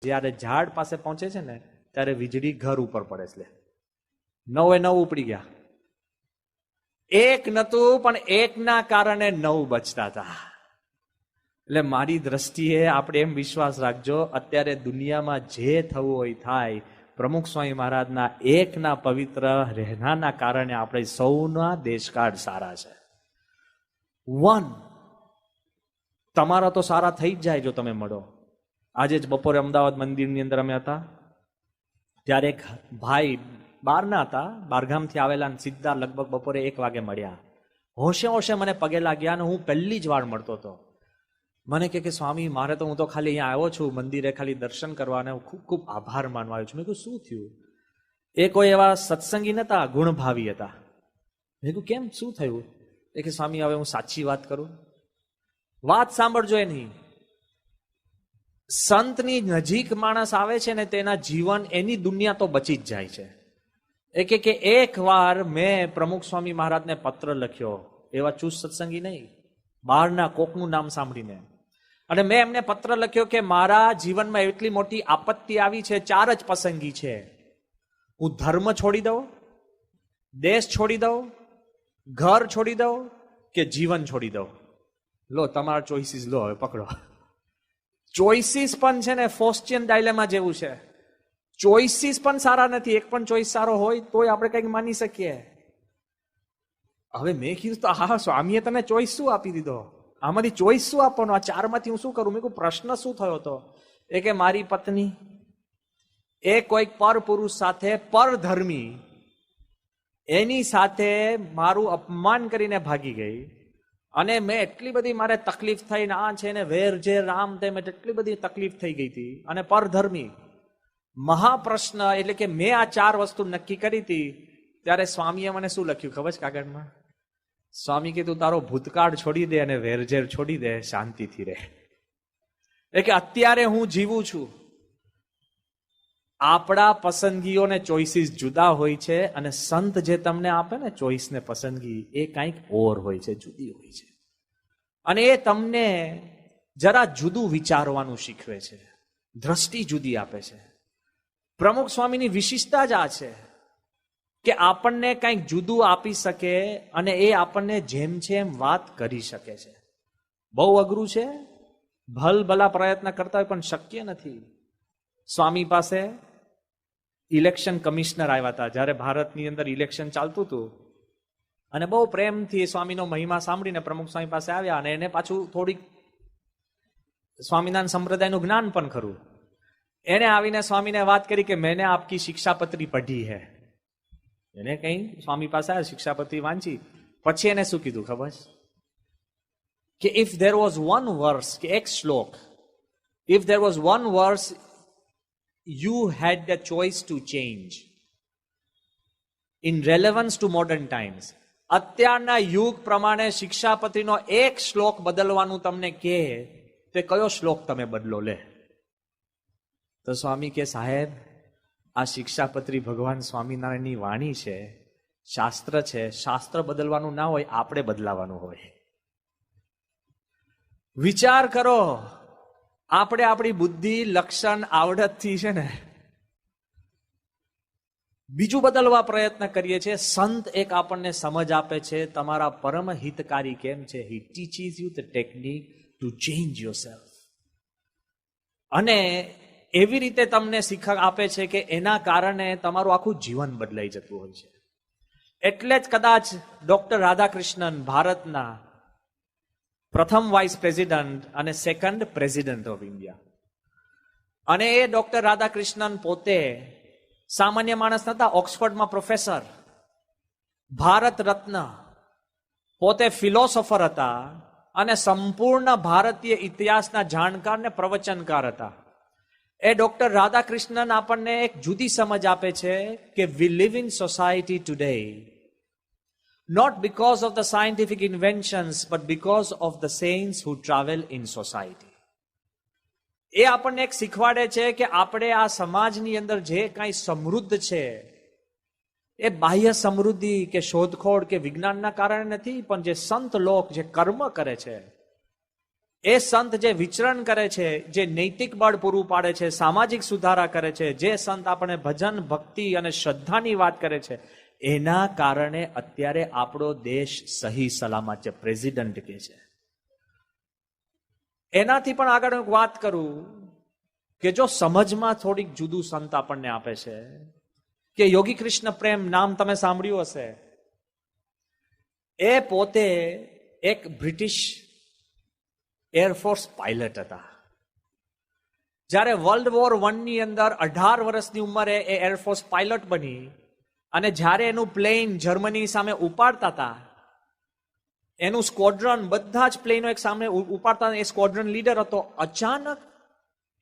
જ્યારે ઝાડ પાસે પહોંચે છે ને ત્યારે વીજળી ઘર ઉપર પડે છે. 9 ઉપડી ગયા. એક નતું પણ એકના કારણે 9 બચતા હતા. એટલે મારી દ્રષ્ટિએ આપણે એમ વિશ્વાસ રાખજો, અત્યારે દુનિયામાં જે થવું હોય થાય, પ્રમુખ સ્વામી મહારાજના એકના પવિત્ર રહેનાના કારણે આપણે સૌના દેશકાળ સારા છે. તમારા તો સારા થઈ જ જાય જો તમે મળો. આજે જ બપોરે અમદાવાદ મંદિરની અંદર અમે હતા, ત્યારે એક ભાઈ બહારના હતા, બહારગામથી આવેલા, સીધા લગભગ બપોરે 1 વાગે મળ્યા. હોશે હોશે મને પગે લાગ્યા અને હું પહેલી જ વાર મળતો હતો. મને કે સ્વામી મારે તો, હું તો ખાલી અહીંયા આવ્યો છું મંદિરે ખાલી દર્શન કરવા અને ખૂબ ખૂબ આભાર માનવા આવ્યો છું. મેં કહ્યું શું થયું? એ કોઈ એવા સત્સંગી નતા, ગુણભાવી હતા. મેં કહ્યું કેમ, શું થયું? એ કે સ્વામી હવે હું સાચી વાત કરું. વાત સાંભળજો એની. સંતની નજીક માણસ આવે છે ને તેના જીવન, એની દુનિયા તો બચી જ જાય છે. કે એક વાર મેં પ્રમુખ સ્વામી મહારાજને પત્ર લખ્યો, એવા ચુસ્ત સત્સંગી નહીં, બહારના કોકનું નામ સાંભળીને, અને મેં એમને પત્ર લખ્યો કે મારા જીવનમાં એટલી મોટી આપત્તિ આવી છે, 4 જ પસંદગી છે. હું ધર્મ છોડી દઉં, દેશ છોડી દઉં, ઘર છોડી દઉં કે જીવન છોડી દઉં. લો તમારા ચોઇસીસ લો, હવે પકડો. ચોઇસીસ પણ છે ને ફોસ્ટિયન ડાયલેમા જેવું છે. ચોઇસીસ પણ સારા નથી. એક પણ ચોઇસ સારો હોય તોય આપણે કંઈક માની શકીએ. હવે મેં કીધું તો હા સ્વામીએ તને ચોઇસ શું આપી દીધો? આમાંથી ચોઇસ શું આપવાનો? આ 4માંથી હું શું કરું? મેં કહ્યું પ્રશ્ન શું થયો હતો? એ કે મારી પત્ની એ કોઈક પર પુરુષ સાથે, પરધર્મી, એની સાથે મારું અપમાન કરીને ભાગી ગઈ, અને મેં એટલી બધી, મારે તકલીફ થઈ ને આ છે ને વેર ઝેર આમ તેમ, એટલી બધી તકલીફ થઈ ગઈ હતી. અને પરધર્મી મહાપ્રશ્ન, એટલે કે મેં આ 4 વસ્તુ નક્કી કરી હતી. ત્યારે સ્વામીએ મને શું લખ્યું ખબર છે કાગળમાં? સ્વામી કીધું તારો ભૂતકાળ છોડી દે અને વેરઝેર છોડી દે, શાંતિથી રહે. એટલે કે અત્યારે હું જીવું છું. આપણા પસંદગીઓને ચોઇસીસ જુદા હોય છે, અને સંત જે તમને આપે ને ચોઇસ ને પસંદગી, એ કંઈક ઓર હોય છે, જુદી હોય છે. અને એ તમને જરા જુદું વિચારવાનું શીખવે છે, દ્રષ્ટિ જુદી આપે છે. પ્રમુખ સ્વામીની વિશિષ્ટતા જ આ છે કે આપણને કંઈક જુદું આપી શકે, અને એ આપણને જેમ છે એમ વાત કરી શકે છે. બહુ અઘરું છે, ભલા પ્રયત્ન કરતા હોય પણ શક્ય નથી. સ્વામી પાસે ઇલેક્શન કમિશનર આવ્યા હતા જ્યારે ભારતની અંદર ઇલેક્શન ચાલતું હતું, અને બહુ પ્રેમથી સ્વામીનો મહિમા સાંભળીને પ્રમુખ સ્વામી પાસે આવ્યા, અને એને પાછું થોડીક સ્વામિનારાયણ સંપ્રદાયનું જ્ઞાન પણ ખરું. એને આવીને સ્વામીને વાત કરી કે મેને આપકી શિક્ષાપત્રી પઢી હૈ. એને કઈ સ્વામી પાસે આવ્યા, શિક્ષાપત્રી વાંચી. પછી એને શું કીધું ખબર કે if there was one verse, કે એક શ્લોક, if there was one verse you had the choice to change in relevance to modern times. અત્યારના યુગ પ્રમાણે શિક્ષાપત્રીનો એક શ્લોક બદલવાનું તમને કહે, તે કયો શ્લોક તમે બદલો લે? તો સ્વામી કે સાહેબ, આ શિક્ષાપત્રી ભગવાન સ્વામિનારાયણની વાણી છે, શાસ્ત્ર છે. શાસ્ત્ર બદલવાનું ના હોય, આપણે બદલાવાનું હોય. વિચાર કરો, આપણે આપણી બુદ્ધિ, લક્ષણ, આવડતથી છે ને બીજું બદલવા પ્રયત્ન કરીએ છીએ. સંત એક આપણને સમજ આપે છે, તમારા પરમ હિતકારી કેમ છે. He teaches you the technique to change yourself. અને એવી રીતે તમને શીખ આપે છે કે એના કારણે તમારું આખું જીવન બદલાઈ જતું હોય છે. એટલે જ કદાચ ડોક્ટર રાધાકૃષ્ણન ભારતના પ્રથમ વાઇસ પ્રેસિડન્ટ અને સેકન્ડ પ્રેસિડન્ટ ઓફ ઇન્ડિયા. અને એ ડોક્ટર રાધાકૃષ્ણન પોતે સામાન્ય માણસ નતા, ઓક્સફર્ડમાં પ્રોફેસર, ભારત રત્ન, પોતે ફિલોસોફર હતા, અને સંપૂર્ણ ભારતીય ઇતિહાસના જાણકાર ને પ્રવચનકાર હતા. એ ડોક્ટર રાધાકૃષ્ણન આપણને એક જુદી સમજ આપે છે કે we live in society today not because of the scientific inventions, but because of the saints who travel in society. એ આપણને એક શીખવાડે છે કે આપણે આ સમાજની અંદર જે કાંઈ સમૃદ્ધ છે, એ બાહ્ય સમૃદ્ધિ કે શોધખોળ કે વિજ્ઞાનના કારણે નથી, પણ જે સંત લોક જે કર્મ કરે છે, એ સંત જે વિચરણ કરે છે, જે નૈતિક બળ પૂરું પાડે છે, સામાજિક સુધારા કરે છે, જે સંત આપણે ભજન, ભક્તિ અને શ્રદ્ધાની વાત કરે છે, એના કારણે અત્યારે આપણો દેશ સહી સલામત છે. પ્રેસિડન્ટ કે છે. એનાથી પણ આગળ હું વાત કરું કે જો સમજમાં થોડીક જુદું સંત આપણને આપે છે કે યોગી કૃષ્ણ પ્રેમ નામ તમે સાંભળ્યું હશે. એ પોતે એક બ્રિટિશ એરફોર્સ પાયલટ હતા. જ્યારે વર્લ્ડ વોર 1 ની અંદર 18 વર્ષની ઉંમરે એ એરફોર્સ પાયલટ બની અને જ્યારે એનું પ્લેન જર્મની સામે ઉપાડતા હતા, એનું સ્ક્વોડ્રન બધા જ પ્લેનો એક સામે ઉપાડતા, એ સ્ક્વોડ્રન લીડર હતો. અચાનક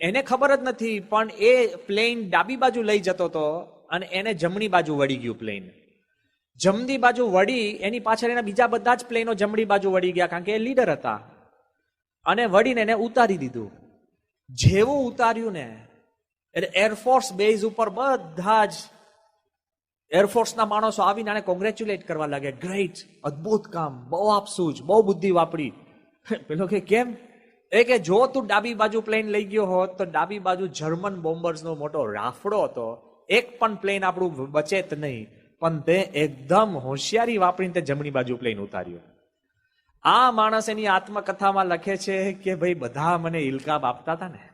એને ખબર જ નથી પણ એ પ્લેન ડાબી બાજુ લઈ જતો હતો અને એને જમણી બાજુ વળી ગયું પ્લેન. જમણી બાજુ વળી, એની પાછળ એના બીજા બધા જ પ્લેનો જમણી બાજુ વળી ગયા, કારણ કે એ લીડર હતા. અને વળીને એને ઉતારી દીધું. જેવું ઉતાર્યું ને એટલે એરફોર્સ બેઝ ઉપર બધા જ એરફોર્સના માણસો આવીને આને કોંગ્રેચ્યુલેટ કરવા લાગે. ગ્રેટ, અદ્ભુત કામ, બહુ આપસૂજ, બહુ બુદ્ધિ વાપરી. પેલો કે કેમ? એ કે જો તું ડાબી બાજુ પ્લેન લઈ ગયો હોત તો ડાબી બાજુ જર્મન બોમ્બર્સનો મોટો રાફડો હતો, એક પણ પ્લેન આપણું બચેત નહીં. પણ તે એકદમ હોશિયારી વાપરીને તે જમણી બાજુ પ્લેન ઉતાર્યો. આ માણસ એની આત્મકથામાં લખે છે કે ભાઈ બધા મને ઇલકાબ આપતા હતા ને,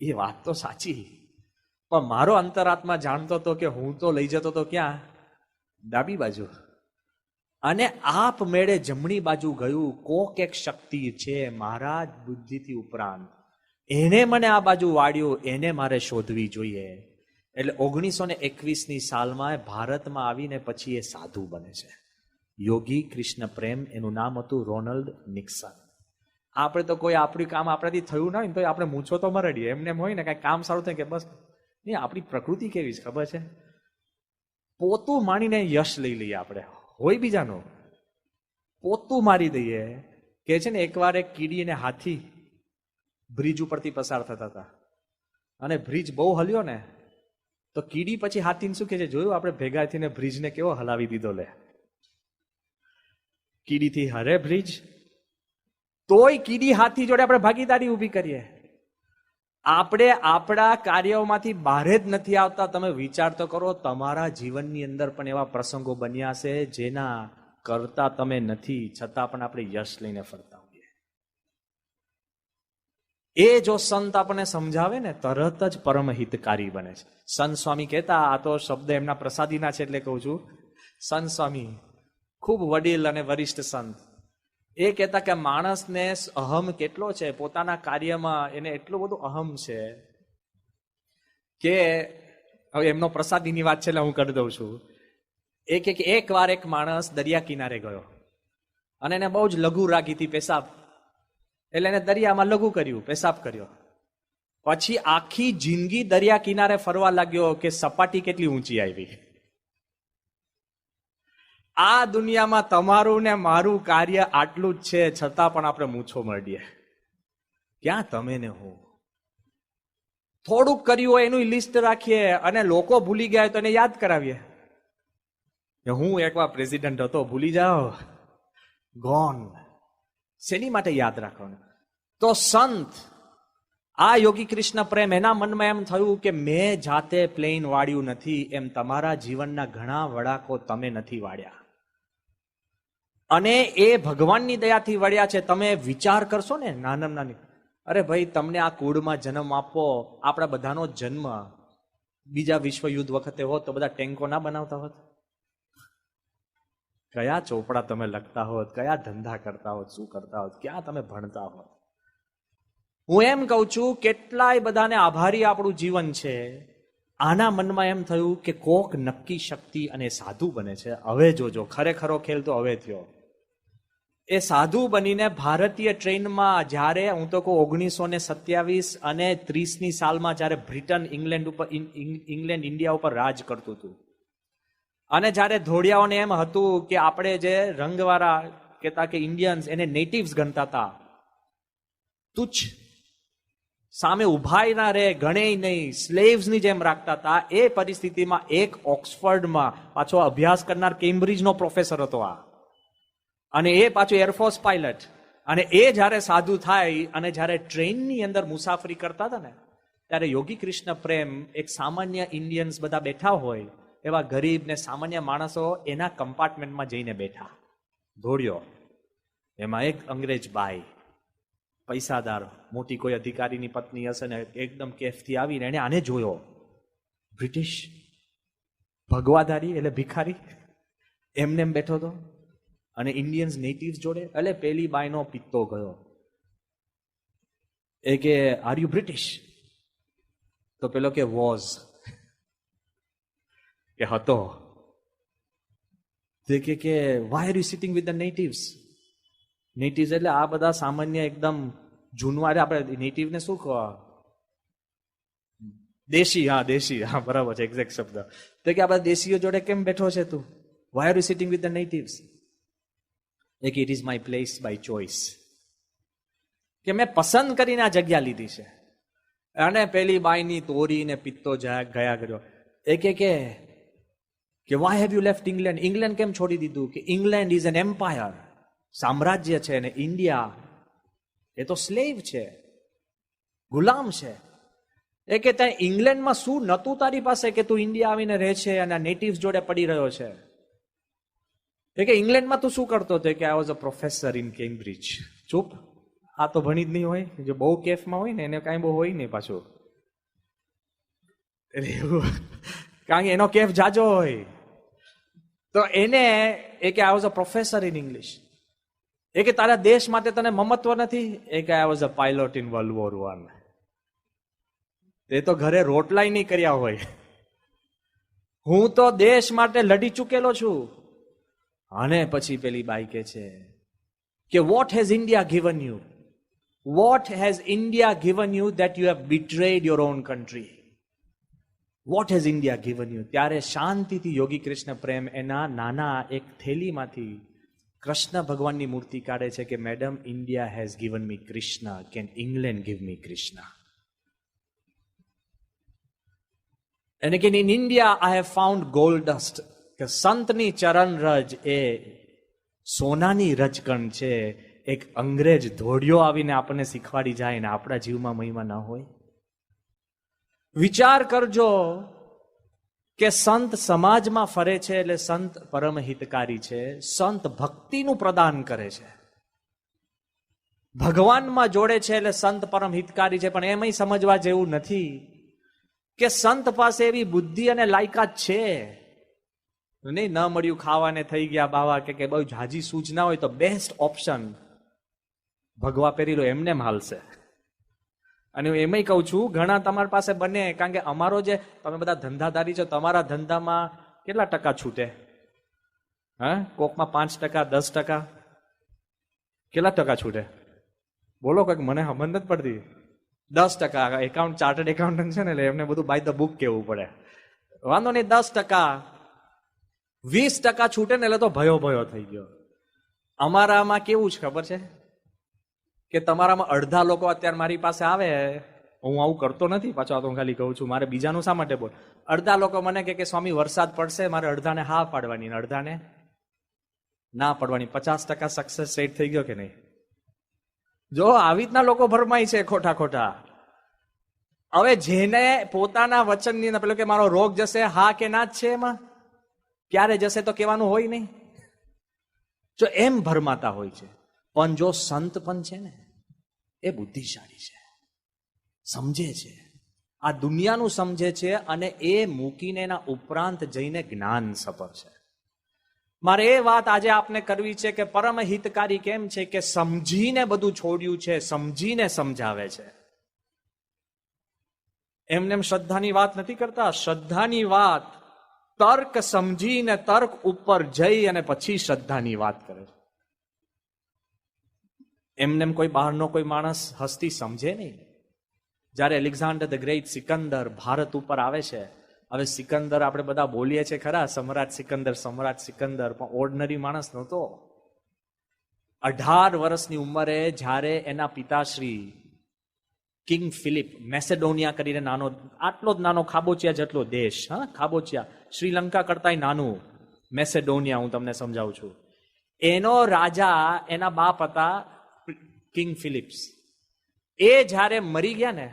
એ વાત તો સાચી, પણ મારો અંતરાત્મા જાણતો હતો કે હું તો લઈ જતો હતો ક્યાં? ડાબી બાજુ. અને આપ મેળે જમણી બાજુ ગયું. કોક એક શક્તિ છે મારા બુદ્ધિથી ઉપરાંત, એને મને આ બાજુ વાળ્યું, એને મારે શોધવી જોઈએ. એટલે 1921ની સાલમાં ભારતમાં આવીને પછી એ સાધુ બને છે. યોગી કૃષ્ણ પ્રેમ એનું નામ હતું. Ronald Nixon. આપણે તો કોઈ આપણું કામ આપણાથી થયું ના હોય તો આપણે મૂછો તો મરડીએ. એમને એમ હોય ને કઈ કામ સારું થાય કે બસ નહીં. આપણી પ્રકૃતિ કેવી છે ખબર છે? પોતું માણીને યશ લઈ લઈએ. આપણે હોય બીજાનો, પોતું મારી દઈએ. કે છે ને એકવાર એક કીડી અને હાથી બ્રિજ ઉપરથી પસાર થતા હતા અને બ્રિજ બહુ હલ્યો ને તો કીડી પછી હાથીને શું કે છે, જોયું આપણે ભેગા થઈને બ્રિજને કેવો હલાવી દીધો. લે, કીડીથી હરે બ્રિજ, તોય કીડી હાથી જોડે આપણે ભાગીદારી ઊભી કરીએ. આપણે આપણા કાર્યોમાંથી બહાર જ નથી આવતા. તમે વિચાર તો કરો, તમારા જીવનની અંદર પણ એવા પ્રસંગો બન્યા છે જેના કરતા તમે નથી, છતાં પણ આપણે યશ લઈને ફરતા હોઈએ. એ જો સંત આપણને સમજાવે ને તરત જ પરમ હિતકારી બને છે. સંત સ્વામી કહેતા, આ તો શબ્દ એમના પ્રસાદીના છે એટલે કહું છું, સંત સ્વામી ખૂબ વડીલ અને વરિષ્ઠ સંત, એ કહેતા કે માણસને અહમ કેટલો છે, પોતાના કાર્યમાં એને એટલું બધું અહમ છે કે હવે એમનો પ્રસાદીની વાત છે એટલે હું કરી દઉં છું. એક વાર એક માણસ દરિયા કિનારે ગયો અને એને બહુ જ લઘુ રાગી હતી પેશાબ, એટલે એને દરિયામાં લઘુ કર્યું, પેશાબ કર્યો. પછી આખી જિંદગી દરિયા કિનારે ફરવા લાગ્યો કે સપાટી કેટલી ઊંચી આવી. આ દુનિયામાં તમારું ને મારું કાર્ય આટલું જ છે, છતાં પણ આપણે મૂછો મરડીએ. ક્યાં તમે ને હું? થોડુંક કર્યું હોય એનું લિસ્ટ રાખીએ અને લોકો ભૂલી ગયા તો એને યાદ કરાવીએ. હું એકવાર પ્રેસિડન્ટ હતો, ભૂલી જાઓ, ગોન. શેની માટે યાદ રાખવાનું? તો સંત આ યોગી કૃષ્ણ પ્રેમ, એના મનમાં એમ થયું કે મેં જાતે પ્લેન વાળ્યું નથી, એમ તમારા જીવનના ઘણા વડાકો તમે નથી વાળ્યા અને એ ભગવાનની દયાથી વળ્યા છે. તમે વિચાર કરશો ને નાનામાં નાની, અરે ભાઈ તમને આ કુળમાં જન્મ આપવો, આપણા બધાનો જન્મ બીજા વિશ્વયુદ્ધ વખતે હોત તો બધા ટેન્કો ના બનાવતા હોત? કયા ચોપડા તમે લખતા હોત, કયા ધંધા કરતા હોત, શું કરતા હોત, ક્યાં તમે ભણતા હોત? હું એમ કહું છું, કેટલાય બધાને આભારી આપણું જીવન છે. આના મનમાં એમ થયું કે કોક નક્કી શક્તિ અને સાધુ બને છે. હવે જોજો, ખરેખરો ખેલ તો હવે થયો. એ સાધુ બનીને ભારતીય ટ્રેનમાં, જ્યારે હું તો કહું 1927 અને 30ની સાલમાં જ્યારે બ્રિટન ઇંગ્લેન્ડ ઇન્ડિયા ઉપર રાજ કરતું હતું અને જ્યારે ધોળિયાઓને એમ હતું કે આપણે જે રંગવાળા કહેતા કે ઇન્ડિયન્સ, એને નેટિવ્સ ગણતા હતા, તુચ્છ, સામે ઉભાય ના રહે, ગણે નહીં, સ્લેવ્સની જેમ રાખતા હતા. એ પરિસ્થિતિમાં એક ઓક્સફર્ડમાં પાછો અભ્યાસ કરનાર કેમ્બ્રિજનો પ્રોફેસર હતો આ, અને એ પાછો એરફોર્સ પાયલટ, અને એ જ્યારે સાધુ થાય અને જ્યારે ટ્રેનની અંદર મુસાફરી કરતા હતા ને, ત્યારે યોગી કૃષ્ણ પ્રેમ એક સામાન્ય ઇન્ડિયન્સ બધા બેઠા હોય એવા ગરીબ ને સામાન્ય માણસો એના કમ્પાર્ટમેન્ટમાં જઈને બેઠા. દોડ્યો, એમાં એક અંગ્રેજ બાઈ, પૈસાદાર, મોટી કોઈ અધિકારીની પત્ની હશે ને, એકદમ કેફથી આવીને એને આને જોયો. બ્રિટિશ ભગવાધારી એટલે ભિખારી એમને એમ બેઠો હતો અને ઇન્ડિયન્સ નેટિવ્સ જોડે. એટલે પેલી બાઈનો પિત્તો ગયો. એ કે આર યુ બ્રિટિશ? તો પેલો કે વોઝ, કે હતો. તે કે why are you sitting with the natives? Natives એટલે આ બધા સામાન્ય એકદમ જૂનવારે આપણે નેટિવને શું કહો? દેશી. હા, દેશી. હા, બરાબર છે, એક્ઝેક્ટ શબ્દ. તો કે આ બધા દેશીઓ જોડે કેમ બેઠો છે તું? Why are you sitting with the natives? એક it is my place by choice, કે મેં પસંદ કરીને આ જગ્યા લીધી છે. અને પેલી બાઈની તોરીને પિત્તો ગયા કર્યો. એ કે why have you left England? England કેમ છોડી દીધું? કે ઇંગ્લેન્ડ ઇઝ એન એમ્પાયર, સામ્રાજ્ય છે, ને ઇન્ડિયા એ તો સ્લેવ છે, ગુલામ છે. એ કે ત્યાં ઇંગ્લેન્ડમાં શું નતું તારી પાસે કે તું ઇન્ડિયા આવીને રહે છે અને નેટિવ્સ જોડે પડી રહ્યો છે? એ કે ઇંગ્લેન્ડમાં તું શું કરતો હતો? કે I was a professor in Cambridge. ચૂપ, આ તો ભણી જ નહીં હોય. જો બહુ કેફમાં હોય ને એને કાંઈ બહુ હોય નહીં પાછું, કારણ કે એનો કેફ જાજો હોય. તો એને એ કે I was a professor in English. એ કે તારા દેશ માટે તને મમત્વ નથી? એ કે I was a pilot in world war 1. તે તો ઘરે રોટલાય નહીં કર્યા હોય. હું તો દેશ માટે લડી ચૂકેલો છું. અને પછી પેલી બાઈ કે છે કે what has India given you? What has India given you that you have બિટ્રેડ your own country? What has India given you? ત્યારે શાંતિથી યોગી કૃષ્ણ પ્રેમ એના નાના એક થેલીમાંથી કૃષ્ણ ભગવાનની મૂર્તિ કાઢે છે કે madam, India has given me Krishna, can England give me Krishna? અને કે in India I have found gold dust, કે સંતની ચરણ રજ એ સોનાની રજકણ છે. એક અંગ્રેજ ધોડિયો આવીને આપણને શીખવાડી જાય ને આપણા જીવમાં મહિમા ન હોય? વિચાર કરજો કે સંત સમાજમાં ફરે છે એટલે સંત પરમ હિતકારી છે, સંત ભક્તિનું પ્રદાન કરે છે, ભગવાનમાં જોડે છે એટલે સંત પરમ હિતકારી છે. પણ એમાંય સમજવા જેવું નથી કે સંત પાસે એવી બુદ્ધિ અને લાયકાત છે નહીં. ન મળ્યું ખાવાને થઈ ગયા બાવા, કે બહુ જાજી સૂચના હોય તો બેસ્ટ ઓપ્શન ભગવા પહેરી લો, એમને હાલશે. અને હું એમાંય કહું છું, ઘણા તમારી પાસે બને, કારણ કે અમારો જે તમે બધા ધંધાદારી છો, તમારા ધંધામાં કેટલા ટકા છૂટે? હા, કોકમાં 5%, 10%, કેટલા ટકા છૂટે? બોલો કંઈક, મને સમજ નથી પડતી. 10%. એકાઉન્ટ, ચાર્ટર્ડ એકાઉન્ટન્ટ છે ને, એટલે એમને બધું બાય ધ બુક કેવું પડે. વાંધો નહીં, 10%, 20% છૂટે ને એટલે તો ભયો થઈ ગયો. અમારામાં કેવું છે ખબર છે? કે તમારામાં અડધા લોકો અત્યારે મારી પાસે આવે, હું આવું કરતો નથી પાછો, આ તો ખાલી કહું છું, મારે બીજાનું શા માટે બોલ. અડધા લોકો મને કે સ્વામી વરસાદ પડશે, મારે અડધાને હા પાડવાની, અડધાને ના પાડવાની. 50% સક્સેસ રેટ થઈ ગયો કે નહીં? જો આવી રીતના લોકો ભરમાય છે ખોટા. હવે જેને પોતાના વચનની પેલો કે મારો રોગ જશે, હા કે ના જ છે, એમાં ક્યારે જશે તો કહેવાનું હોય નહીં. જો એમ ભરમાતા હોય છે. પણ જો સંત પણ છે ને, એ બુદ્ધિશાળી છે, સમજે છે, આ દુનિયાનું સમજે છે, અને એ મૂકીને એના ઉપરાંત જઈને જ્ઞાન સફર છે. મારે એ વાત આજે આપને કરવી છે કે પરમ હિતકારી કેમ છે કે સમજીને બધું છોડ્યું છે, સમજીને સમજાવે છે. એમને શ્રદ્ધાની વાત નથી કરતા. શ્રદ્ધાની વાત તર્ક સમજીને તર્ક ઉપર જઈ અને પછી શ્રદ્ધાની વાત કરે છે. એમને કોઈ બહારનો કોઈ માણસ હસ્તી સમજે નહીં. જ્યારે Alexander the great, Sikandar Bharat ઉપર આવે છે. હવે સિકંદર આપણે બધા બોલીએ છીએ ખરા, સમ્રાટ સિકંદર, પણ ઓર્ડિનરી માણસ નહોતો. 18 વર્ષની ઉંમરે જ્યારે એના પિતાશ્રી કિંગ ફિલિપ, મેસેડોનિયા કરીને નાનો, આટલો જ નાનો ખાબોચિયા જેટલો દેશ, હા, ખાબોચિયા, શ્રીલંકા કરતાંય નાનું મેસેડોનિયા, હું તમને સમજાવું છું. એનો રાજા, એના બાપ હતા કિંગ ફિલિપ્સ, એ જ્યારે મરી ગયા ને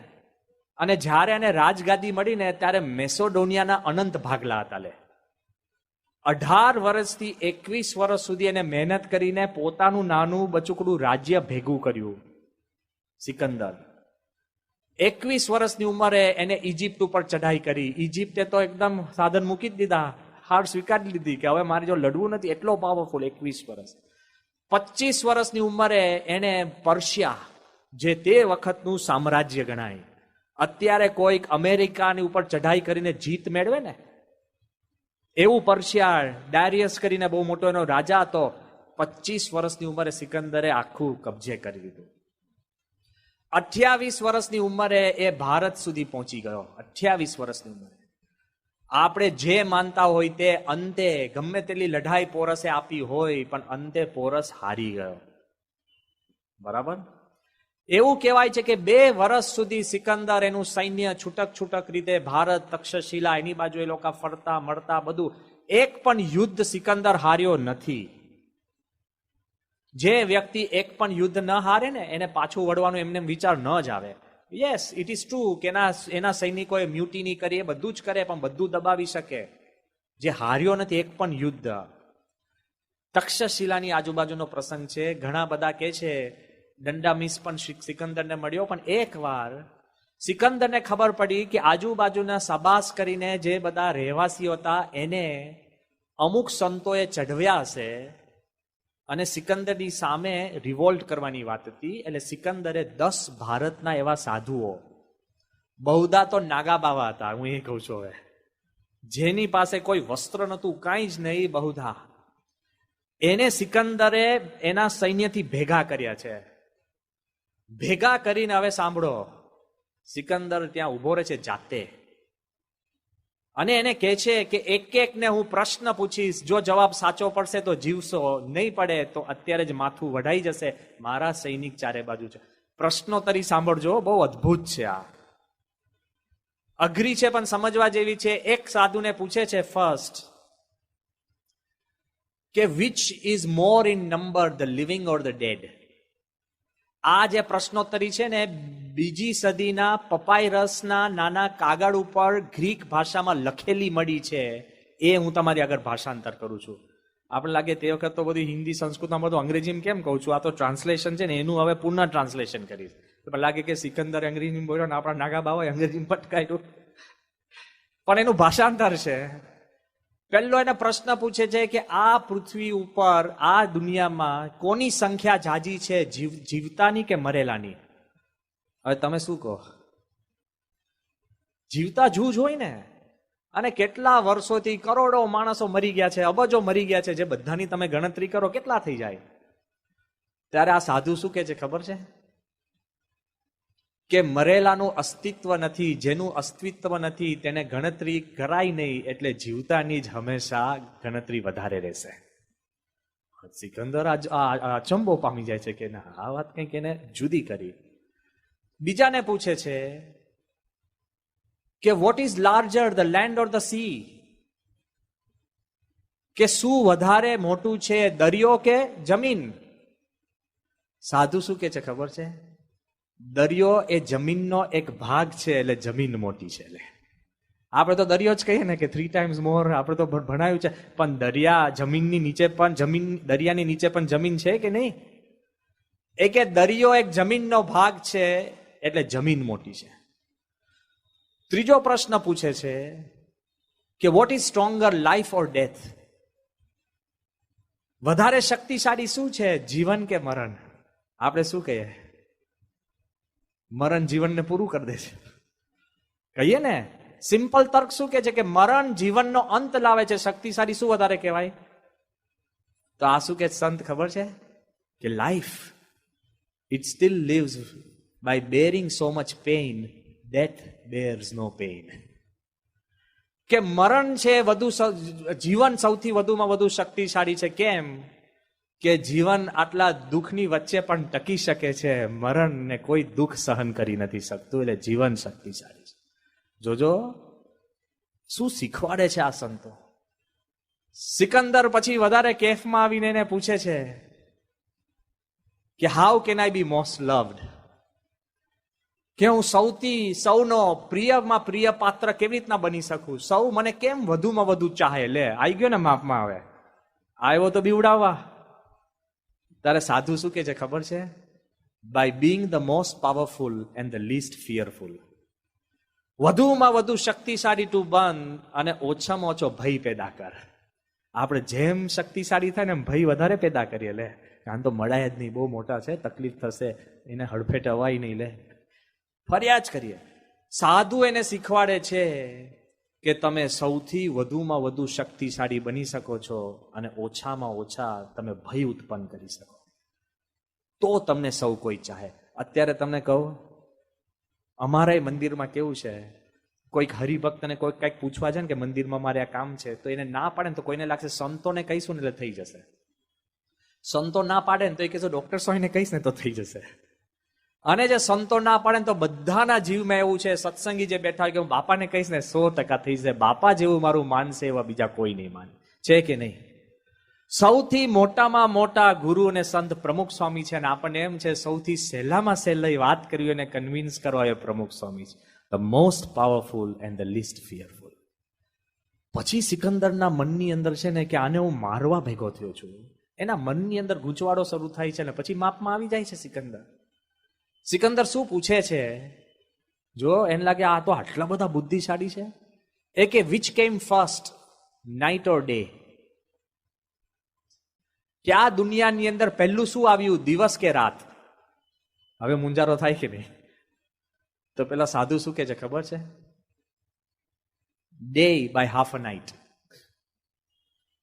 અને જ્યારે એને રાજગાદી મળી ને ત્યારે મેસોડોનિયાના અનંત ભાગલા હતા. 18 વર્ષથી 21 વર્ષ સુધી એને મહેનત કરીને પોતાનું નાનું બચુકડું રાજ્ય ભેગું કર્યું. સિકંદર 21 વર્ષની ઉંમરે એને ઇજિપ્ત ઉપર ચઢાઈ કરી. ઇજિપ્તે તો એકદમ સાધન મૂકી જ દીધા, હાર સ્વીકારી લીધી કે હવે મારે જો લડવું નથી. એટલો પાવરફુલ 21 વર્ષ. 25 વર્ષની ઉંમરે એને પર્શિયા, જે તે વખતનું સામ્રાજ્ય ગણાય, અત્યારે કોઈક અમેરિકાની ઉપર ચઢાઈ કરીને જીત મેળવે ને એવું પર્શિયા, ડાયરિયસ કરીને બહુ મોટો એનો રાજા હતો, 25 વર્ષની ઉંમરે સિકંદરે આખું કબજે કરી લીધું. 28 વર્ષની ઉંમરે એ ભારત સુધી પહોંચી ગયો. 28 વર્ષની ઉંમરે. આપણે જે માનતા હોય તે અંતે ગમે તેટલી લડાઈ પોરસે આપી હોય, પણ અંતે પોરસ હારી ગયો. બરાબર. એવું કહેવાય છે કે 2 વર્ષ સુધી સિકંદર એનું સૈન્ય છૂટક છૂટક રીતે ભારત, તક્ષશિલા, એની બાજુ એ લોકો ફરતા મળતા બધું. એક પણ યુદ્ધ સિકંદર હાર્યો નથી. જે વ્યક્તિ એક પણ યુદ્ધ ન હારે ને એને પાછું વળવાનું એમને વિચાર ન જ આવે. યસ, ઇટ ઇઝ ટ્રુ કે એના સૈનિકોએ મ્યુટિની કરી, એ બધું જ કરે, પણ બધું દબાવી શકે. જે હાર્યો નથી એક પણ યુદ્ધ. તક્ષશિલાની આજુબાજુનો પ્રસંગ છે. ઘણા બધા કે છે દંડામીસ પણ સિકંદરને મળ્યો, પણ એકવાર સિકંદરને ખબર પડી કે આજુબાજુના સબાસ કરીને જે બધા રહેવાસીઓ હતા એને અમુક સંતોએ ચઢવ્યા હશે અને સિકંદરની સામે રિવોલ્ટ કરવાની વાત હતી. એટલે સિકંદરે 10 ભારતના એવા સાધુઓ, બહુધા તો નાગા બાવા હતા, હું એ કહું છું, હવે જેની પાસે કોઈ વસ્ત્ર નહોતું, કાંઈ જ નહીં, બહુધા, એને સિકંદરે એના સૈન્યથી ભેગા કર્યા છે. ભેગા કરીને હવે સાંભળો, સિકંદર ત્યાં ઉભો રહે છે જાતે અને એને કહે છે કે એક એકને હું પ્રશ્ન પૂછીશ, જો જવાબ સાચો પડશે તો જીવશો, નહીં પડે તો અત્યારે જ માથું વઢાઈ જશે. મારા સૈનિક ચારે બાજુ છે. પ્રશ્નોત્તરી સાંભળજો, બહુ અદ્ભુત છે. આ અઘરી છે પણ સમજવા જેવી છે. એક સાધુને પૂછે છે ફર્સ્ટ કે which is more in number, the living or the dead? આ જે પ્રશ્નોત્તરી છે ને, 2જી સદીના પપાયરસના નાના કાગળ ઉપર ગ્રીક ભાષામાં લખેલી મળી છે. એ હું તમારી આગળ ભાષાંતર કરું છું. આપણે લાગે તે વખત તો બધી હિન્દી, સંસ્કૃતમાં બધું અંગ્રેજીમાં કેમ કહું છું, આ તો ટ્રાન્સલેશન છે ને, એનું હવે પુનઃ ટ્રાન્સલેશન કરીશ. તો લાગે કે સિકંદરે અંગ્રેજીમાં બોલ્યો ને આપણા નાગા બાવાએ અંગ્રેજીમાં પટકાયું, પણ એનું ભાષાંતર છે. પહેલો એને પ્રશ્ન પૂછે છે કે આ પૃથ્વી ઉપર, આ દુનિયામાં કોની સંખ્યા જાજી છે, જીવતાની કે મરેલાની? હવે તમે શું કહો? જીવતા જૂજ હોય ને. અને કેટલા વર્ષોથી કરોડો માણસો મરી ગયા છે, અબજો મરી ગયા છે, જે બધાની તમે ગણતરી કરો કેટલા થઈ જાય? ત્યારે આ સાધુ શું કહે છે ખબર છે? કે મરેલાનું અસ્તિત્વ નથી, જેનું અસ્તિત્વ નથી તેને ગણતરી કરાય નહીં, એટલે જીવતાની જ હંમેશા ગણતરી વધારે રહેશે. સિકંદર અચંબો પામી જાય છે કે ના, આ વાત કંઈક એને જુદી કરી. બીજાને પૂછે છે કે what is larger, the land or the sea? કે શું વધારે મોટું છે, દરિયો કે જમીન? સાધુ શું કે છે ખબર છે? દરિયો એ જમીનનો એક ભાગ છે, એટલે જમીન મોટી છે. એટલે આપણે તો દરિયો જ કહીએ ને કે 3 times મોર, આપણે તો ભણાયું છે, પણ દરિયા જમીનની નીચે પણ દરિયાની નીચે પણ જમીન છે કે નહીં? એ કે દરિયો એક જમીનનો ભાગ છે, એટલે જમીન મોટી છે. ત્રીજો પ્રશ્ન પૂછે છે કે what is stronger, life or death? વધારે શક્તિશાળી શું છે, જીવન કે મરણ? આપણે શું કહીએ? મરણ જીવનને પૂરું કરી દે છે, કહીએ ને. સિમ્પલ તર્ક શું કે છે કે મરણ જીવનનો અંત લાવે છે, શક્તિશાળી શું વધારે કહેવાય? તો આ શું કે સંત ખબર છે કે life, it still lives by bearing so much pain, death bears no pain. કે મરણ છે વધુ, જીવન સૌથી વધુમાં વધુ શક્તિશાળી છે. કેમ? કે જીવન આટલા દુઃખની વચ્ચે પણ ટકી શકે છે, મરણને કોઈ દુઃખ સહન કરી નથી શકતું, એટલે જીવન શક્તિશાળી છે. જોજો શું શીખવાડે છે આ સંતો. સિકંદર પછી વધારે કેફમાં આવીને એને પૂછે છે કે how can I be most loved, કે હું સૌનો પ્રિયમાં પ્રિય પાત્ર કેવી રીતના બની શકું, સૌ મને કેમ વધુમાં વધુ ચાહે. લે આવી ગયો ને માપમાં, હવે આવ્યો તો બીવડાવવા. તારે સાધુ શું કે છે ખબર છે? By being the most powerful and the least fearful. વધુમાં વધુ શક્તિશાળી તું બન અને ઓછામાં ઓછો ભય પેદા કર. આપણે જેમ શક્તિશાળી થાય ને એમ ભય વધારે પેદા કરીએ. લે કાન તો મળાય જ નહીં, બહુ મોટા છે, તકલીફ થશે, એને હડફેટ અવાય નહીં. લે ફરિયાદ જ કરીએ. સાધુ એને શીખવાડે છે કે તમે સૌથી વધુમાં વધુ શક્તિશાળી બની શકો છો અને ઓછામાં ઓછા તમે ભય ઉત્પન્ન કરી શકો, તો તમને સૌ કોઈ ચાહે. અત્યારે તમને કહું, અમારા મંદિરમાં કેવું છે, કોઈક હરિભક્તને કોઈક કંઈક પૂછવા છે ને કે મંદિરમાં મારે આ કામ છે, તો એને ના પાડે ને તો કોઈને લાગશે સંતોને કહીશું ને એટલે થઈ જશે. સંતો ના પાડે ને તો એ કહેશો ડોક્ટર સોઈને કહીશ ને તો થઈ જશે. અને જે સંતો ના પાડે ને તો બધાના જીવમાં એવું છે, સત્સંગી જે બેઠા હોય કે હું બાપાને કહીશ ને 100% થઈ જશે. બાપા જેવું મારું માનશે એવા બીજા કોઈ નહીં માને. છે કે નહીં? સૌથી મોટામાં મોટા ગુરુ અને સંત પ્રમુખ સ્વામી છે, અને આપણને એમ છે સૌથી સહેલામાં સહેલી વાત કરી અને કન્વિન્સ કરવા એ પ્રમુખ સ્વામી છે. The most powerful and the least fearful. પછી સિકંદરના મનની અંદર છે ને કે આને હું મારવા ભેગો થયો છું, એના મનની અંદર ગૂંચવાડો શરૂ થાય છે ને પછી માપમાં આવી જાય છે સિકંદર. સિકંદર શું પૂછે છે, જો એને લાગે આ તો આટલા બધા બુદ્ધિશાળી છે, એ કે વિચ કેમ ફર્સ્ટ, નાઇટ ઓર ડે? કે આ દુનિયાની અંદર પહેલું શું આવ્યું, દિવસ કે રાત? હવે મુંજારો થાય કે નહીં? તો પેલા સાધુ શું કે છે ખબર છે? Day by half a night.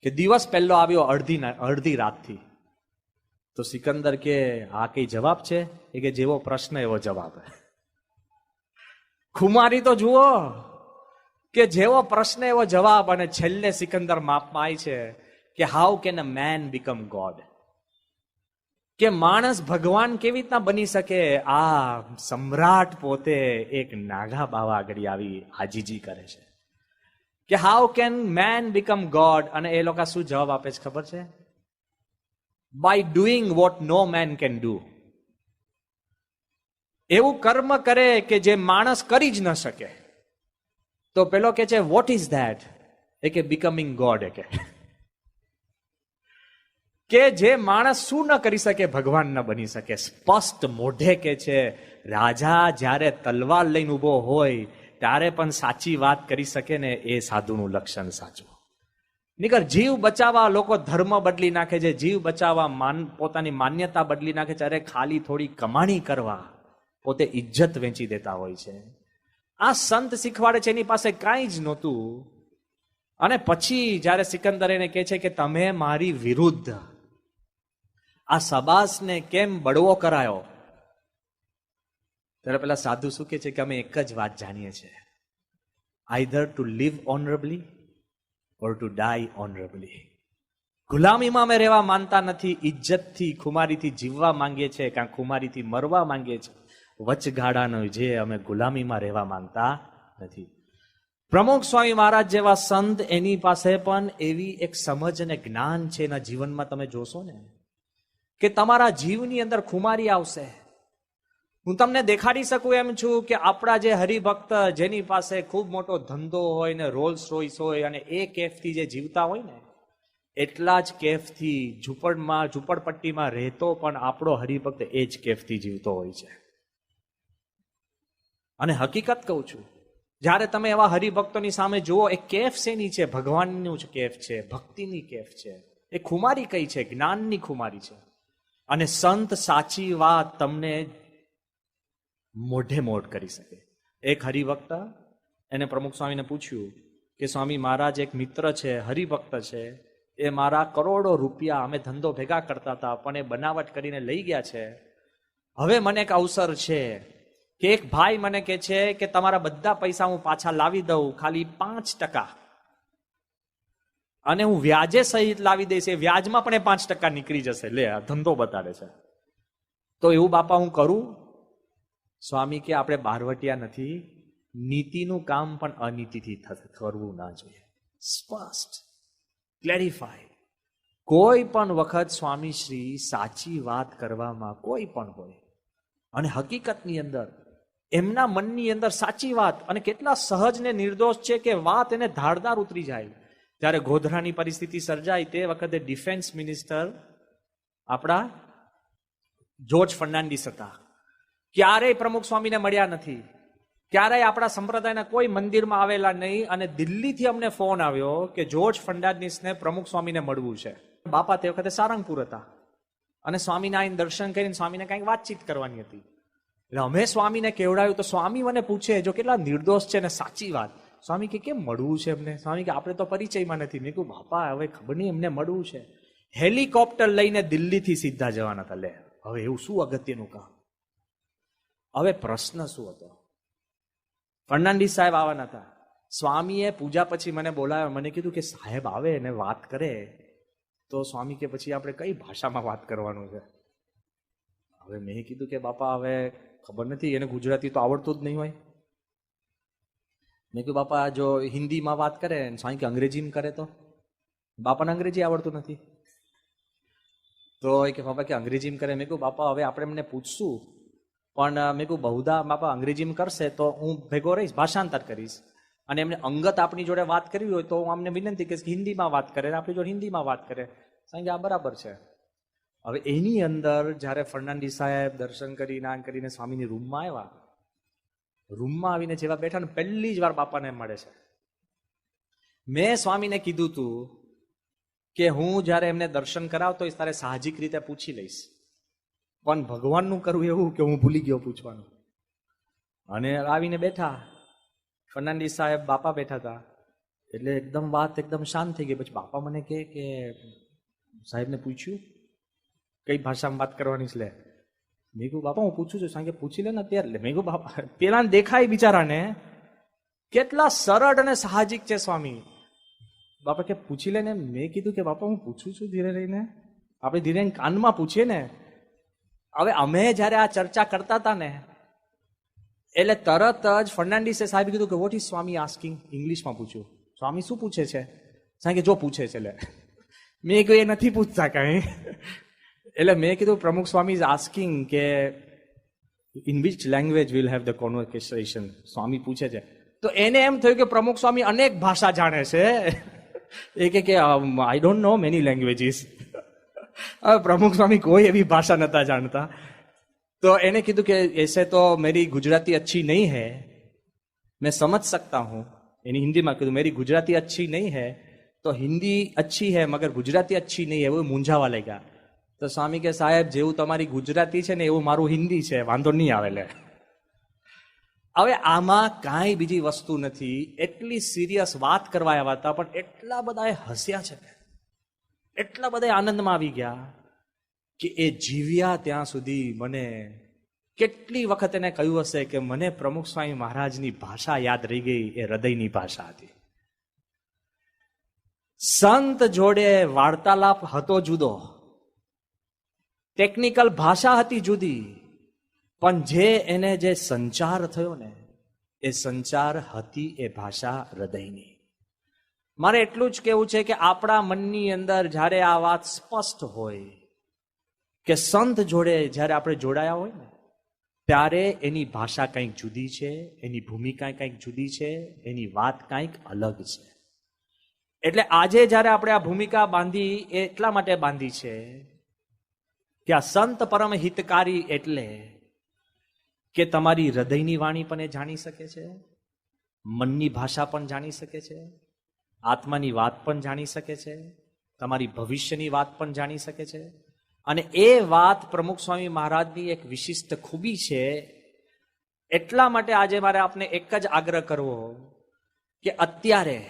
કે દિવસ પહેલો આવ્યો અડધી રાતથી. તો સિકંદર કે આ કઈ જવાબ છે? એ કે જેવો પ્રશ્ન એવો જવાબ. ખુમારી તો જુઓ કે જેવો પ્રશ્ન એવો જવાબ. અને છેલ્લે સિકંદર માપમાં આવી છે કે how can a man become God? કે માણસ ભગવાન કેવી રીતના બની શકે? આ સમ્રાટ પોતે એક નાગા બાવા આગળ આવી આજીજી કરે છે કે how can man become God? અને એ લોકો શું જવાબ આપે છે ખબર છે? By doing what no man can do. એવું કર્મ કરે કે જે માણસ કરી જ ન શકે. તો પેલો કે છે વોટ ઇઝ ધેટ? એ કે બીકમિંગ ગોડ. કે જે માણસ શું ન કરી શકે ભગવાન ન બની શકે. સ્પષ્ટ મોઢે કે છે રાજા જ્યારે તલવાર લઈને ઉભો હોય ત્યારે પણ સાચી વાત કરી શકે ને, એ સાધુનું લક્ષણ સાચું. નીકળ જીવ બચાવવા લોકો ધર્મ બદલી નાખે છે, જીવ બચાવવા પોતાની માન્યતા બદલી નાખે છે, અરે ખાલી થોડી કમાણી કરવા પોતે ઇજ્જત વેચી દેતા હોય છે. આ સંત શીખવાડે છે, એની પાસે કાંઈ જ નહોતું. અને પછી જયારે સિકંદર એને કહે છે કે તમે મારી વિરુદ્ધ આ સબાસને કેમ બળવો કરાયો, ત્યારે પેલા સાધુ શું કે છે કે અમે એક જ વાત જાણીએ છીએ, either two leave ઓનરેબલી or to die ઓનરેબલી. ગુલામીમાં અમે રહેવા માનતા નથી, ઇજ્જતથી ખુમારીથી જીવવા માંગીએ છીએ, કાં ખુમારીથી મરવા માંગીએ છીએ. વચગાળાનો જે અમે ગુલામીમાં રહેવા માંગતા નથી. પ્રમુખ સ્વામી મહારાજ જેવા સંત, એની પાસે પણ એવી એક સમજ અને જ્ઞાન છે. એના જીવનમાં તમે જોશો ને કે તમારા જીવની અંદર ખુમારી આવશે. હું તમને દેખાડી શકું એમ છું કે આપણા જે હરિભક્ત જેની પાસે ખૂબ મોટો ધંધો હોય ને રોલ્સ રોયસ હોય અને એ કેફથી જે જીવતા હોય ને, એટલા જ કેફથી ઝૂંપડપટ્ટીમાં રહેતો પણ આપણો હરિભક્ત એ જ કેફથી જીવતો હોય છે. અને હકીકત કહું છું, જ્યારે તમે એવા હરિભક્તોની સામે જુઓ, એ કેફ શેની છે? ભગવાનનું જ કેફ છે, ભક્તિની કેફ છે. એ ખુમારી કઈ છે? જ્ઞાનની ખુમારી છે. અને સંત સાચી વાત તમને મોઢે મોઢ કરી શકે. એક હરિભક્ત એને પ્રમુખ સ્વામીને પૂછ્યું કે સ્વામી મહારાજ એક મિત્ર છે, હરિભક્ત છે, એ મારા કરોડો રૂપિયા, અમે ધંધો ભેગા કરતા હતા પણ એ બનાવટ કરીને લઈ ગયા છે. હવે મને એક અવસર છે કે એક ભાઈ મને કહે છે કે તમારા બધા પૈસા હું પાછા લાવી દઉં, ખાલી 5%, અને હું વ્યાજે સહિત લાવી દઈશ. એ વ્યાજમાં પણ એ 5% નીકળી જશે. લે આ ધંધો બતાડે છે. તો એવું બાપા હું કરું? સ્વામી કે આપણે બારવટિયા નથી, નીતિનું કામ પણ અનીતિથી કરવું ના જોઈએ. સ્પષ્ટ, ક્લેરિફાય. કોઈ પણ વખત સ્વામી શ્રી સાચી વાત કરવામાં કોઈ પણ હોય અને હકીકતની અંદર એમના મનની અંદર સાચી વાત અને કેટલા સહજ ને નિર્દોષ છે કે વાત એને ધારદાર ઉતરી જાય. ત્યારે ગોધરાની પરિસ્થિતિ સર્જાઈ તે વખતે ડિફેન્સ મિનિસ્ટર આપણા જોર્જ ફર્નાન્ડિસ હતા. ક્યારેય પ્રમુખ સ્વામીને મળ્યા નથી, ક્યારેય આપણા સંપ્રદાયના કોઈ મંદિરમાં આવેલા નહીં, અને દિલ્હીથી અમને ફોન આવ્યો કે જોર્જ ફર્નાન્ડિસને પ્રમુખ સ્વામીને મળવું છે. બાપા તે વખતે સારંગપુર હતા અને સ્વામીના આઈને દર્શન કરીને સ્વામીને કંઈક વાતચીત કરવાની હતી. એટલે અમે સ્વામીને કેવડાવ્યું તો સ્વામી મને પૂછે, જો કેટલા નિર્દોષ છે ને સાચી વાત, સ્વામી કે કેમ મળવું છે એમને? સ્વામી કે આપણે તો પરિચયમાં નથી. મેં કહ્યું બાપા હવે ખબર નહીં એમને મળવું છે. હેલિકોપ્ટર લઈને દિલ્હીથી સીધા જવાના હતા. લે હવે એવું શું અગત્યનું કામ? હવે પ્રશ્ન શું હતો? ફર્નાન્ડિસ સાહેબ આવવાના હતા. સ્વામીએ પૂજા પછી મને બોલાવ્યો, મને કીધું કે સાહેબ આવે ને વાત કરે તો સ્વામી કે પછી આપણે કઈ ભાષામાં વાત કરવાનું છે? હવે મેં કીધું કે બાપા હવે ખબર નથી, એને ગુજરાતી તો આવડતું જ નહીં હોય. મેં કીધું બાપા જો હિન્દીમાં વાત કરે ને સ્વામી કે અંગ્રેજીમાં કરે તો? બાપાને અંગ્રેજી આવડતું નથી. તો એ કે બાપા કે અંગ્રેજીમાં કરે. મેં કહ્યું બાપા હવે આપણે એમને પૂછશું, પણ મેં કહ્યું બહુધા બાપા અંગ્રેજીમાં કરશે તો હું ભેગો રહીશ, ભાષાંતર કરીશ, અને એમને અંગત આપણી જોડે વાત કરવી હોય તો હું અમને વિનંતી કરીશ કે હિન્દીમાં વાત કરે, આપણી જોડે હિન્દીમાં વાત કરે. સાંજે આ બરાબર છે. હવે એની અંદર જ્યારે ફર્નાન્ડિસ સાહેબ દર્શન કરીને સ્વામીની રૂમમાં આવ્યા, રૂમમાં આવીને જેવા બેઠા ને પહેલી જ વાર બાપાને મળે છે. મેં સ્વામીને કીધું તું કે હું જ્યારે એમને દર્શન કરાવતો હોઈશ ત્યારે સાહજિક રીતે પૂછી લઈશ, પણ ભગવાનનું કરવું એવું કે હું ભૂલી ગયો પૂછવાનું. અને આવીને બેઠા ફર્નાન્ડિસ સાહેબ, બાપા બેઠા હતા, એટલે એકદમ વાત એકદમ શાંત થઈ ગઈ. પછી બાપા મને કહે કે સાહેબને પૂછ્યું કઈ ભાષામાં વાત કરવાની છે? લે મેં કહ્યું બાપા હું પૂછું છું. સાંજે પૂછી લે ને અત્યારે. મેં કહ્યું બાપા પેલા દેખાય બિચારાને કેટલા સરળ અને સાહજિક છે સ્વામી. બાપા કે પૂછી લે ને. મેં કીધું કે બાપા હું પૂછું છું ધીરે રહીને, આપણે ધીરે કાનમાં પૂછીએ ને. હવે અમે જયારે આ ચર્ચા કરતા હતા ને એટલે તરત જ ફર્નાન્ડિસે સાહેબ કીધું કે વોટ ઇઝ સ્વામી આસ્કિંગ? ઇંગ્લિશમાં પૂછ્યું. સ્વામી શું પૂછે છે? સાહેબ કે જો પૂછે છે. લે મેં કહ્યું એ નથી પૂછતા કઈ. એટલે મેં કીધું પ્રમુખ સ્વામી ઇઝ આસ્કિંગ કે in which language will have the conversation? Swami પૂછે છે. તો એને એમ થયું કે પ્રમુખ સ્વામી અનેક ભાષા જાણે છે. એ કે I don't know many languages. હવે પ્રમુખ સ્વામી કોઈ એવી ભાષા નતા જાણતા. તો એને કીધું કે એસે તો મેરી ગુજરાતી અચ્છી નહીં હૈ, मैं समझ सकता हूं. यानी हिंदी में कहा मेरी गुजराती अच्छी नहीं है, तो हिंदी अच्छी है मगर गुजराती अच्छी नहीं है, वो मूंझावा लेगा. तो स्वामी के साहेब जेવું તમારી ગુજરાતી છે ને એવું મારું હિન્દી છે, વાંધો નહીં આવે. લે હવે આમાં કાંઈ બીજી વસ્તુ નથી, એટલી સિરિયસ વાત કરવા આવ્યા હતા પણ એટલા બધા હસ્યા છે, એટલા બધા આનંદમાં આવી ગયા કે એ જીવ્યા ત્યાં સુધી મને કેટલી વખત એને કહ્યું હશે કે મને પ્રમુખ સ્વામી મહારાજની ભાષા યાદ રહી ગઈ, એ હૃદયની ભાષા હતી. સંત જોડે વાર્તાલાપ હતો જુદો, ટેકનિકલ ભાષા હતી જુદી, પણ જે એને જે સંચાર થયો ને એ સંચાર હતી એ ભાષા હૃદયની. મારે એટલું જ કહેવું છે કે આપણા મનની અંદર જ્યારે આ વાત સ્પષ્ટ હોય કે સંત જોડે જ્યારે આપણે જોડાયા હોય ને ત્યારે એની ભાષા કંઈક જુદી છે, એની ભૂમિકા કંઈક જુદી છે, એની વાત કંઈક અલગ છે. એટલે આજે જ્યારે આપણે આ ભૂમિકા બાંધી એ એટલા માટે બાંધી છે કે આ સંત પરમ હિતકારી એટલે કે તમારી હૃદયની વાણી પણ એ જાણી શકે છે, મનની ભાષા પણ જાણી શકે છે, આત્માની વાત પણ જાણી શકે છે, તમારી ભવિષ્યની વાત પણ જાણી શકે છે. અને એ વાત પ્રમુખ સ્વામી મહારાજની એક વિશિષ્ટ ખૂબી છે. એટલા માટે આજે મારે આપને એક જ આગ્રહ કરવો કે અત્યારે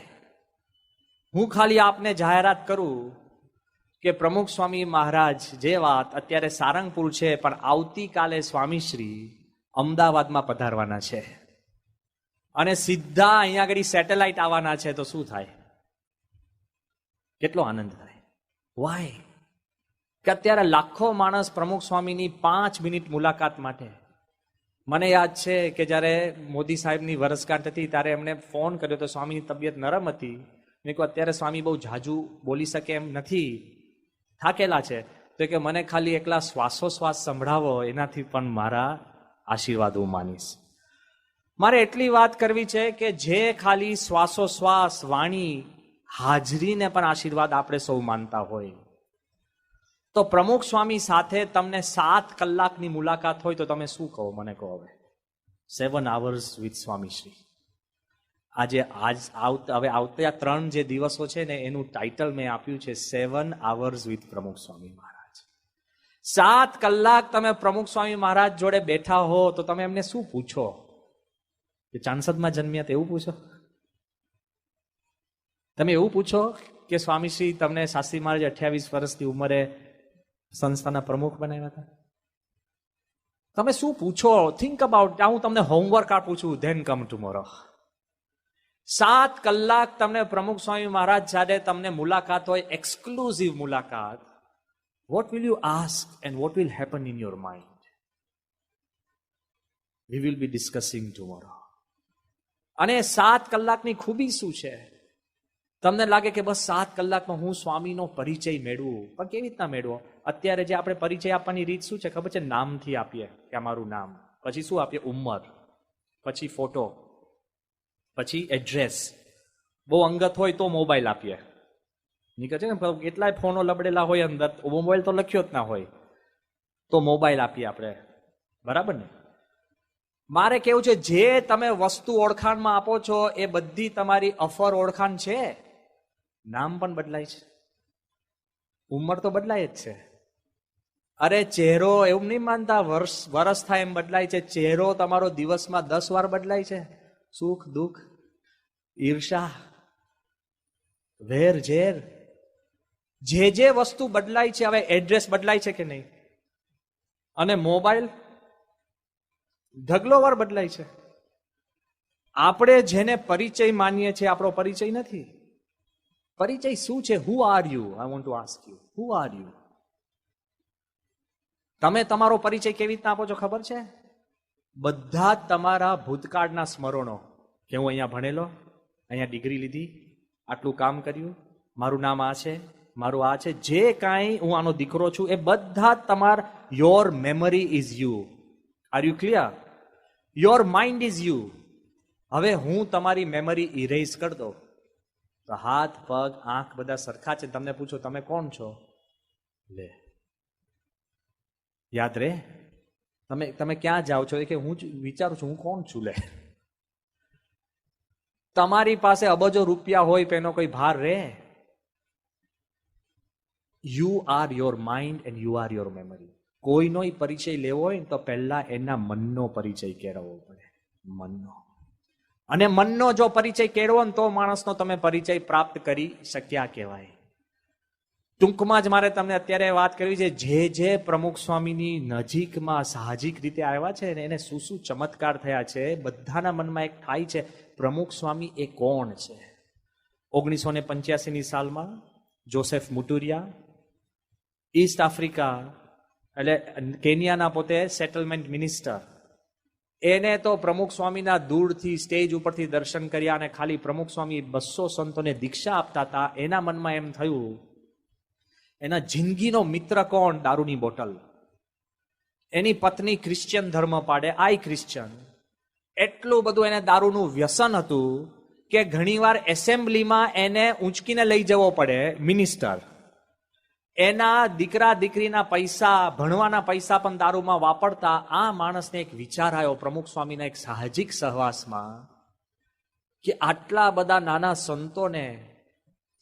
હું ખાલી આપને જાહેરાત કરું કે પ્રમુખ સ્વામી મહારાજ જે વાત અત્યારે સારંગપુર છે, પણ આવતીકાલે સ્વામીશ્રી અમદાવાદમાં પધારવાના છે અને સીધા અહીંયા આગળ સેટેલાઇટ આવવાના છે. તો શું થાય? કેટલો આનંદ થાય. વાય કે અત્યારે લાખો માણસ પ્રમુખ સ્વામીની 5 મિનિટ મુલાકાત માટે. મને યાદ છે કે જ્યારે મોદી સાહેબની વરસગાંઠ હતી ત્યારે એમણે ફોન કર્યો તો સ્વામીની તબિયત નરમ હતી. મેં કહ્યું અત્યારે સ્વામી બહુ ઝાઝું બોલી શકે એમ નથી, થાકેલા છે, તો કે મને ખાલી એકલા શ્વાસોશ્વાસ સંભળાવો, એનાથી પણ મારા આશીર્વાદ હું માનીશ. મારે એટલી વાત કરવી છે કે જે ખાલી શ્વાસોશ્વાસ, વાણી, હાજરીને પણ આશીર્વાદ આપણે સૌ માનતા હોય, તો પ્રમુખ સ્વામી સાથે તમને 7 કલાકની મુલાકાત હોય તો તમે શું કહો? મને કહો. હવે 7 hours વિથ સ્વામીશ્રી. હવે આવતા 3 જે દિવસો છે ને, એનું ટાઇટલ મેં આપ્યું છે 7 hours વિથ પ્રમુખ સ્વામી મહારાજ. 7 કલાક તમે પ્રમુખ સ્વામી મહારાજ જોડે બેઠા હો તો તમે એમને શું પૂછો? કે ચાંસદમાં જન્મ્યા તો એવું પૂછો? તમે એવું પૂછો કે સ્વામીશ્રી તમને શાસ્ત્રી મહારાજ 28 વર્ષની ઉંમરે સંસ્થાના પ્રમુખ બનાવ્યા હતા? તમે શું પૂછો? Think about. હું તમને હોમવર્ક પૂછું, ધેન કમ ટુમોરો. 7 કલાક તમને પ્રમુખ સ્વામી મહારાજ સાથે તમને મુલાકાત હોય, એક્સક્લુઝિવ મુલાકાત. What will you ask and what will happen in your mind? We will be discussing tomorrow. અને 7 કલાકની ખૂબી શું છે? તમને લાગે કે બસ 7 કલાકમાં હું સ્વામીનો પરિચય મેળવું, પણ કેવી રીતના મેળવો? અત્યારે જે આપણે પરિચય આપવાની રીત શું છે ખબર છે? નામથી આપીએ કે અમારું નામ, પછી શું આપીએ? ઉંમર, પછી ફોટો, પછી એડ્રેસ. બહુ અંગત હોય તો મોબાઈલ આપીએ. નીકળે છે ને, કેટલાય ફોનો લબડેલા હોય અંદર, મોબાઈલ તો લખ્યો જ ના હોય, તો મોબાઈલ આપીએ આપણે. બરાબર ને? મારે કેવું છે, જે તમે વસ્તુ ઓળખાણમાં આપો છો એ બધી તમારી અફર ઓળખાણ છે. નામ પણ બદલાય છે, ઉંમર તો બદલાય જ છે. અરે ચહેરો એવું નહીં માનતા, વર્ષ થાય એમ બદલાય છે. ચહેરો તમારો દિવસમાં 10 વાર બદલાય છે. સુખ દુઃખ, ઈર્ષા, વેર ઝેર, જે વસ્તુ બદલાય છે. હવે એડ્રેસ બદલાય છે કે નહીં? અને મોબાઈલ ઢગલો વાર બદલાય છે. આપણે જેને પરિચય માનીએ છીએ આપણો પરિચય નથી. પરિચય શું છે? Who are you? I want to ask you, who are you? તમે તમારો પરિચય કેવી રીતના આપો છો ખબર છે? બધા જ તમારા ભૂતકાળના સ્મરણો, કે હું અહીંયા ભણેલો, અહીંયા ડિગ્રી લીધી, આટલું કામ કર્યું, મારું નામ આ છે, મારું આ છે, જે કાંઈ હું આનો દીકરો છું, એ બધા જ તમારા your memory is you. Are you clear? Your mind is you. હવે હું તમારી મેમરી ઇરેઝ કરી દઉં તો હાથ, પગ, આંખ બધા સરખા છે. તમને પૂછો તમે કોણ છો? લે, યાદ રે? તમે ક્યાં જાઓ છો? કે હું વિચારું છું હું કોણ છું. લે, તમારી પાસે અબજો રૂપિયા હોય તો એનો કોઈ ભાર રે? You are your mind and you are your memory. કોઈનો પરિચય લેવો હોય તો પહેલા એના મનનો પરિચય કેળવવો પડે. મનનો. અને મનનો જો પરિચય કેળવો ને તો માણસનો તમે પરિચય પ્રાપ્ત કરી શક્યા કહેવાય. ટૂંકમાં જ મારે તમને અત્યારે વાત કરવી છે, જે પ્રમુખ સ્વામીની નજીકમાં સાહજિક રીતે આવ્યા છે ને એને શું ચમત્કાર થયા છે, બધાના મનમાં એક થાય છે, પ્રમુખ સ્વામી એ કોણ છે? 1985ની સાલમાં જોસેફ મુટુરિયા, ઈસ્ટ આફ્રિકા એટલે કેન્યાના પોતે સેટલમેન્ટ મિનિસ્ટર, એને તો પ્રમુખ સ્વામીના દૂરથી સ્ટેજ ઉપરથી દર્શન કર્યા અને ખાલી પ્રમુખ સ્વામી 200 સંતોને દીક્ષા આપતા હતા. એના મનમાં એમ થયું એના જિંદગીનો મિત્ર કોણ? દારૂની બોટલ. એની પત્ની ક્રિશ્ચિયન ધર્મ પાડે, આઈ ક્રિશ્ચિયન. એટલું બધું એને દારૂનું વ્યસન હતું કે ઘણીવાર એસેમ્બલીમાં એને ઊંચકીને લઈ જવો પડે મિનિસ્ટર. એના દીકરા દીકરીના પૈસા, ભણવાના પૈસા પણ દારૂમાં વાપરતા. આ માણસને એક વિચાર આવ્યો પ્રમુખ સ્વામીના એક સાહજિક સહવાસમાં કે આટલા બધા નાના સંતોને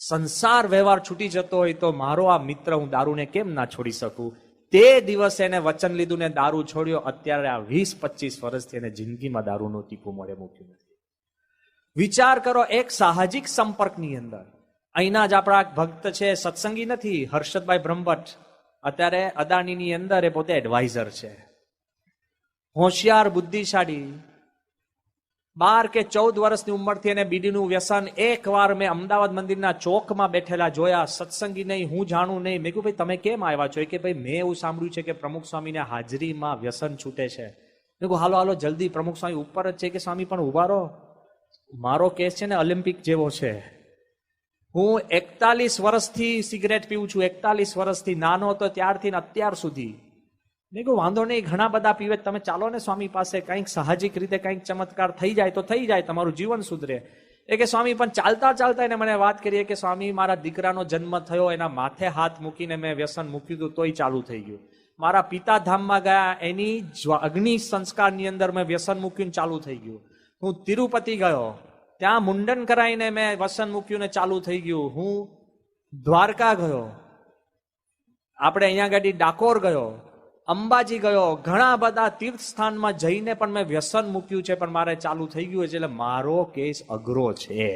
સંસાર વ્યવહાર છૂટી જતો હોય તો મારો આ મિત્ર હું દારૂને કેમ ના છોડી શકું? તે દિવસે એને વચન લીધું ને દારૂ છોડ્યો. અત્યારે આ 20-25 વર્ષથી એને જિંદગીમાં દારૂનું ટીપું મળે મૂક્યું નથી. વિચાર કરો, એક સાહજિક સંપર્કની અંદર. અહીંના જ આપણા ભક્ત છે, સત્સંગી નથી, હર્ષદભાઈ બ્રહ્મભટ્ટ, અત્યારે અદાણીની અંદર એ પોતે એડવાઇઝર છે. હોશિયાર, બુદ્ધિશાળી, 12 કે 14 વર્ષની ઉંમરથી એને બીડીનું વ્યસન. એકવાર મેં અમદાવાદ મંદિરના ચોકમાં બેઠેલા જોયા, સત્સંગી નહીં, હું જાણું નહીં. મેં કહ્યું ભાઈ તમે કેમ આવ્યા છો? કે ભાઈ મેં એવું સાંભળ્યું છે કે પ્રમુખ સ્વામીને હાજરીમાં વ્યસન છૂટે છે. મેં કહ્યું હાલો જલ્દી, પ્રમુખ સ્વામી ઉપર જ છે. કે સ્વામી પણ ઉભા રહો, મારો કેસ છે ને ઓલિમ્પિક જેવો છે. હું 41 વર્ષથી સિગરેટ પીવું છું, 41 વર્ષથી, નાનો હતો ત્યારથી અત્યાર સુધી. મેં કહ્યું વાંધો નહીં, ઘણા બધા પીવે, તમે ચાલો ને સ્વામી પાસે, કંઈક સાહજિક રીતે કંઈક ચમત્કાર થઈ જાય તો થઈ જાય, તમારું જીવન સુધરે. એ કે સ્વામી પણ ચાલતા ચાલતા એને મને વાત કરીએ કે સ્વામી મારા દીકરાનો જન્મ થયો, એના માથે હાથ મૂકીને મેં વ્યસન મૂક્યું હતું તોય ચાલુ થઈ ગયું. મારા પિતા ધામમાં ગયા, એની અગ્નિ સંસ્કારની અંદર મેં વ્યસન મૂક્યું ચાલુ થઈ ગયું. હું તિરુપતિ ગયો, ત્યાં મુંડન કરાવીને મેં વ્યસન મૂક્યું ને ચાલુ થઈ ગયું. હું દ્વારકા ગયો, આપણે અહીંયા ગાડી ડાકોર ગયો, અંબાજી ગયો, ઘણા બધા તીર્થ સ્થાનમાં જઈને પણ મેં વ્યસન મૂક્યું છે, પણ મારે ચાલુ થઈ ગયું છે. એટલે મારો કેસ અઘરો છે.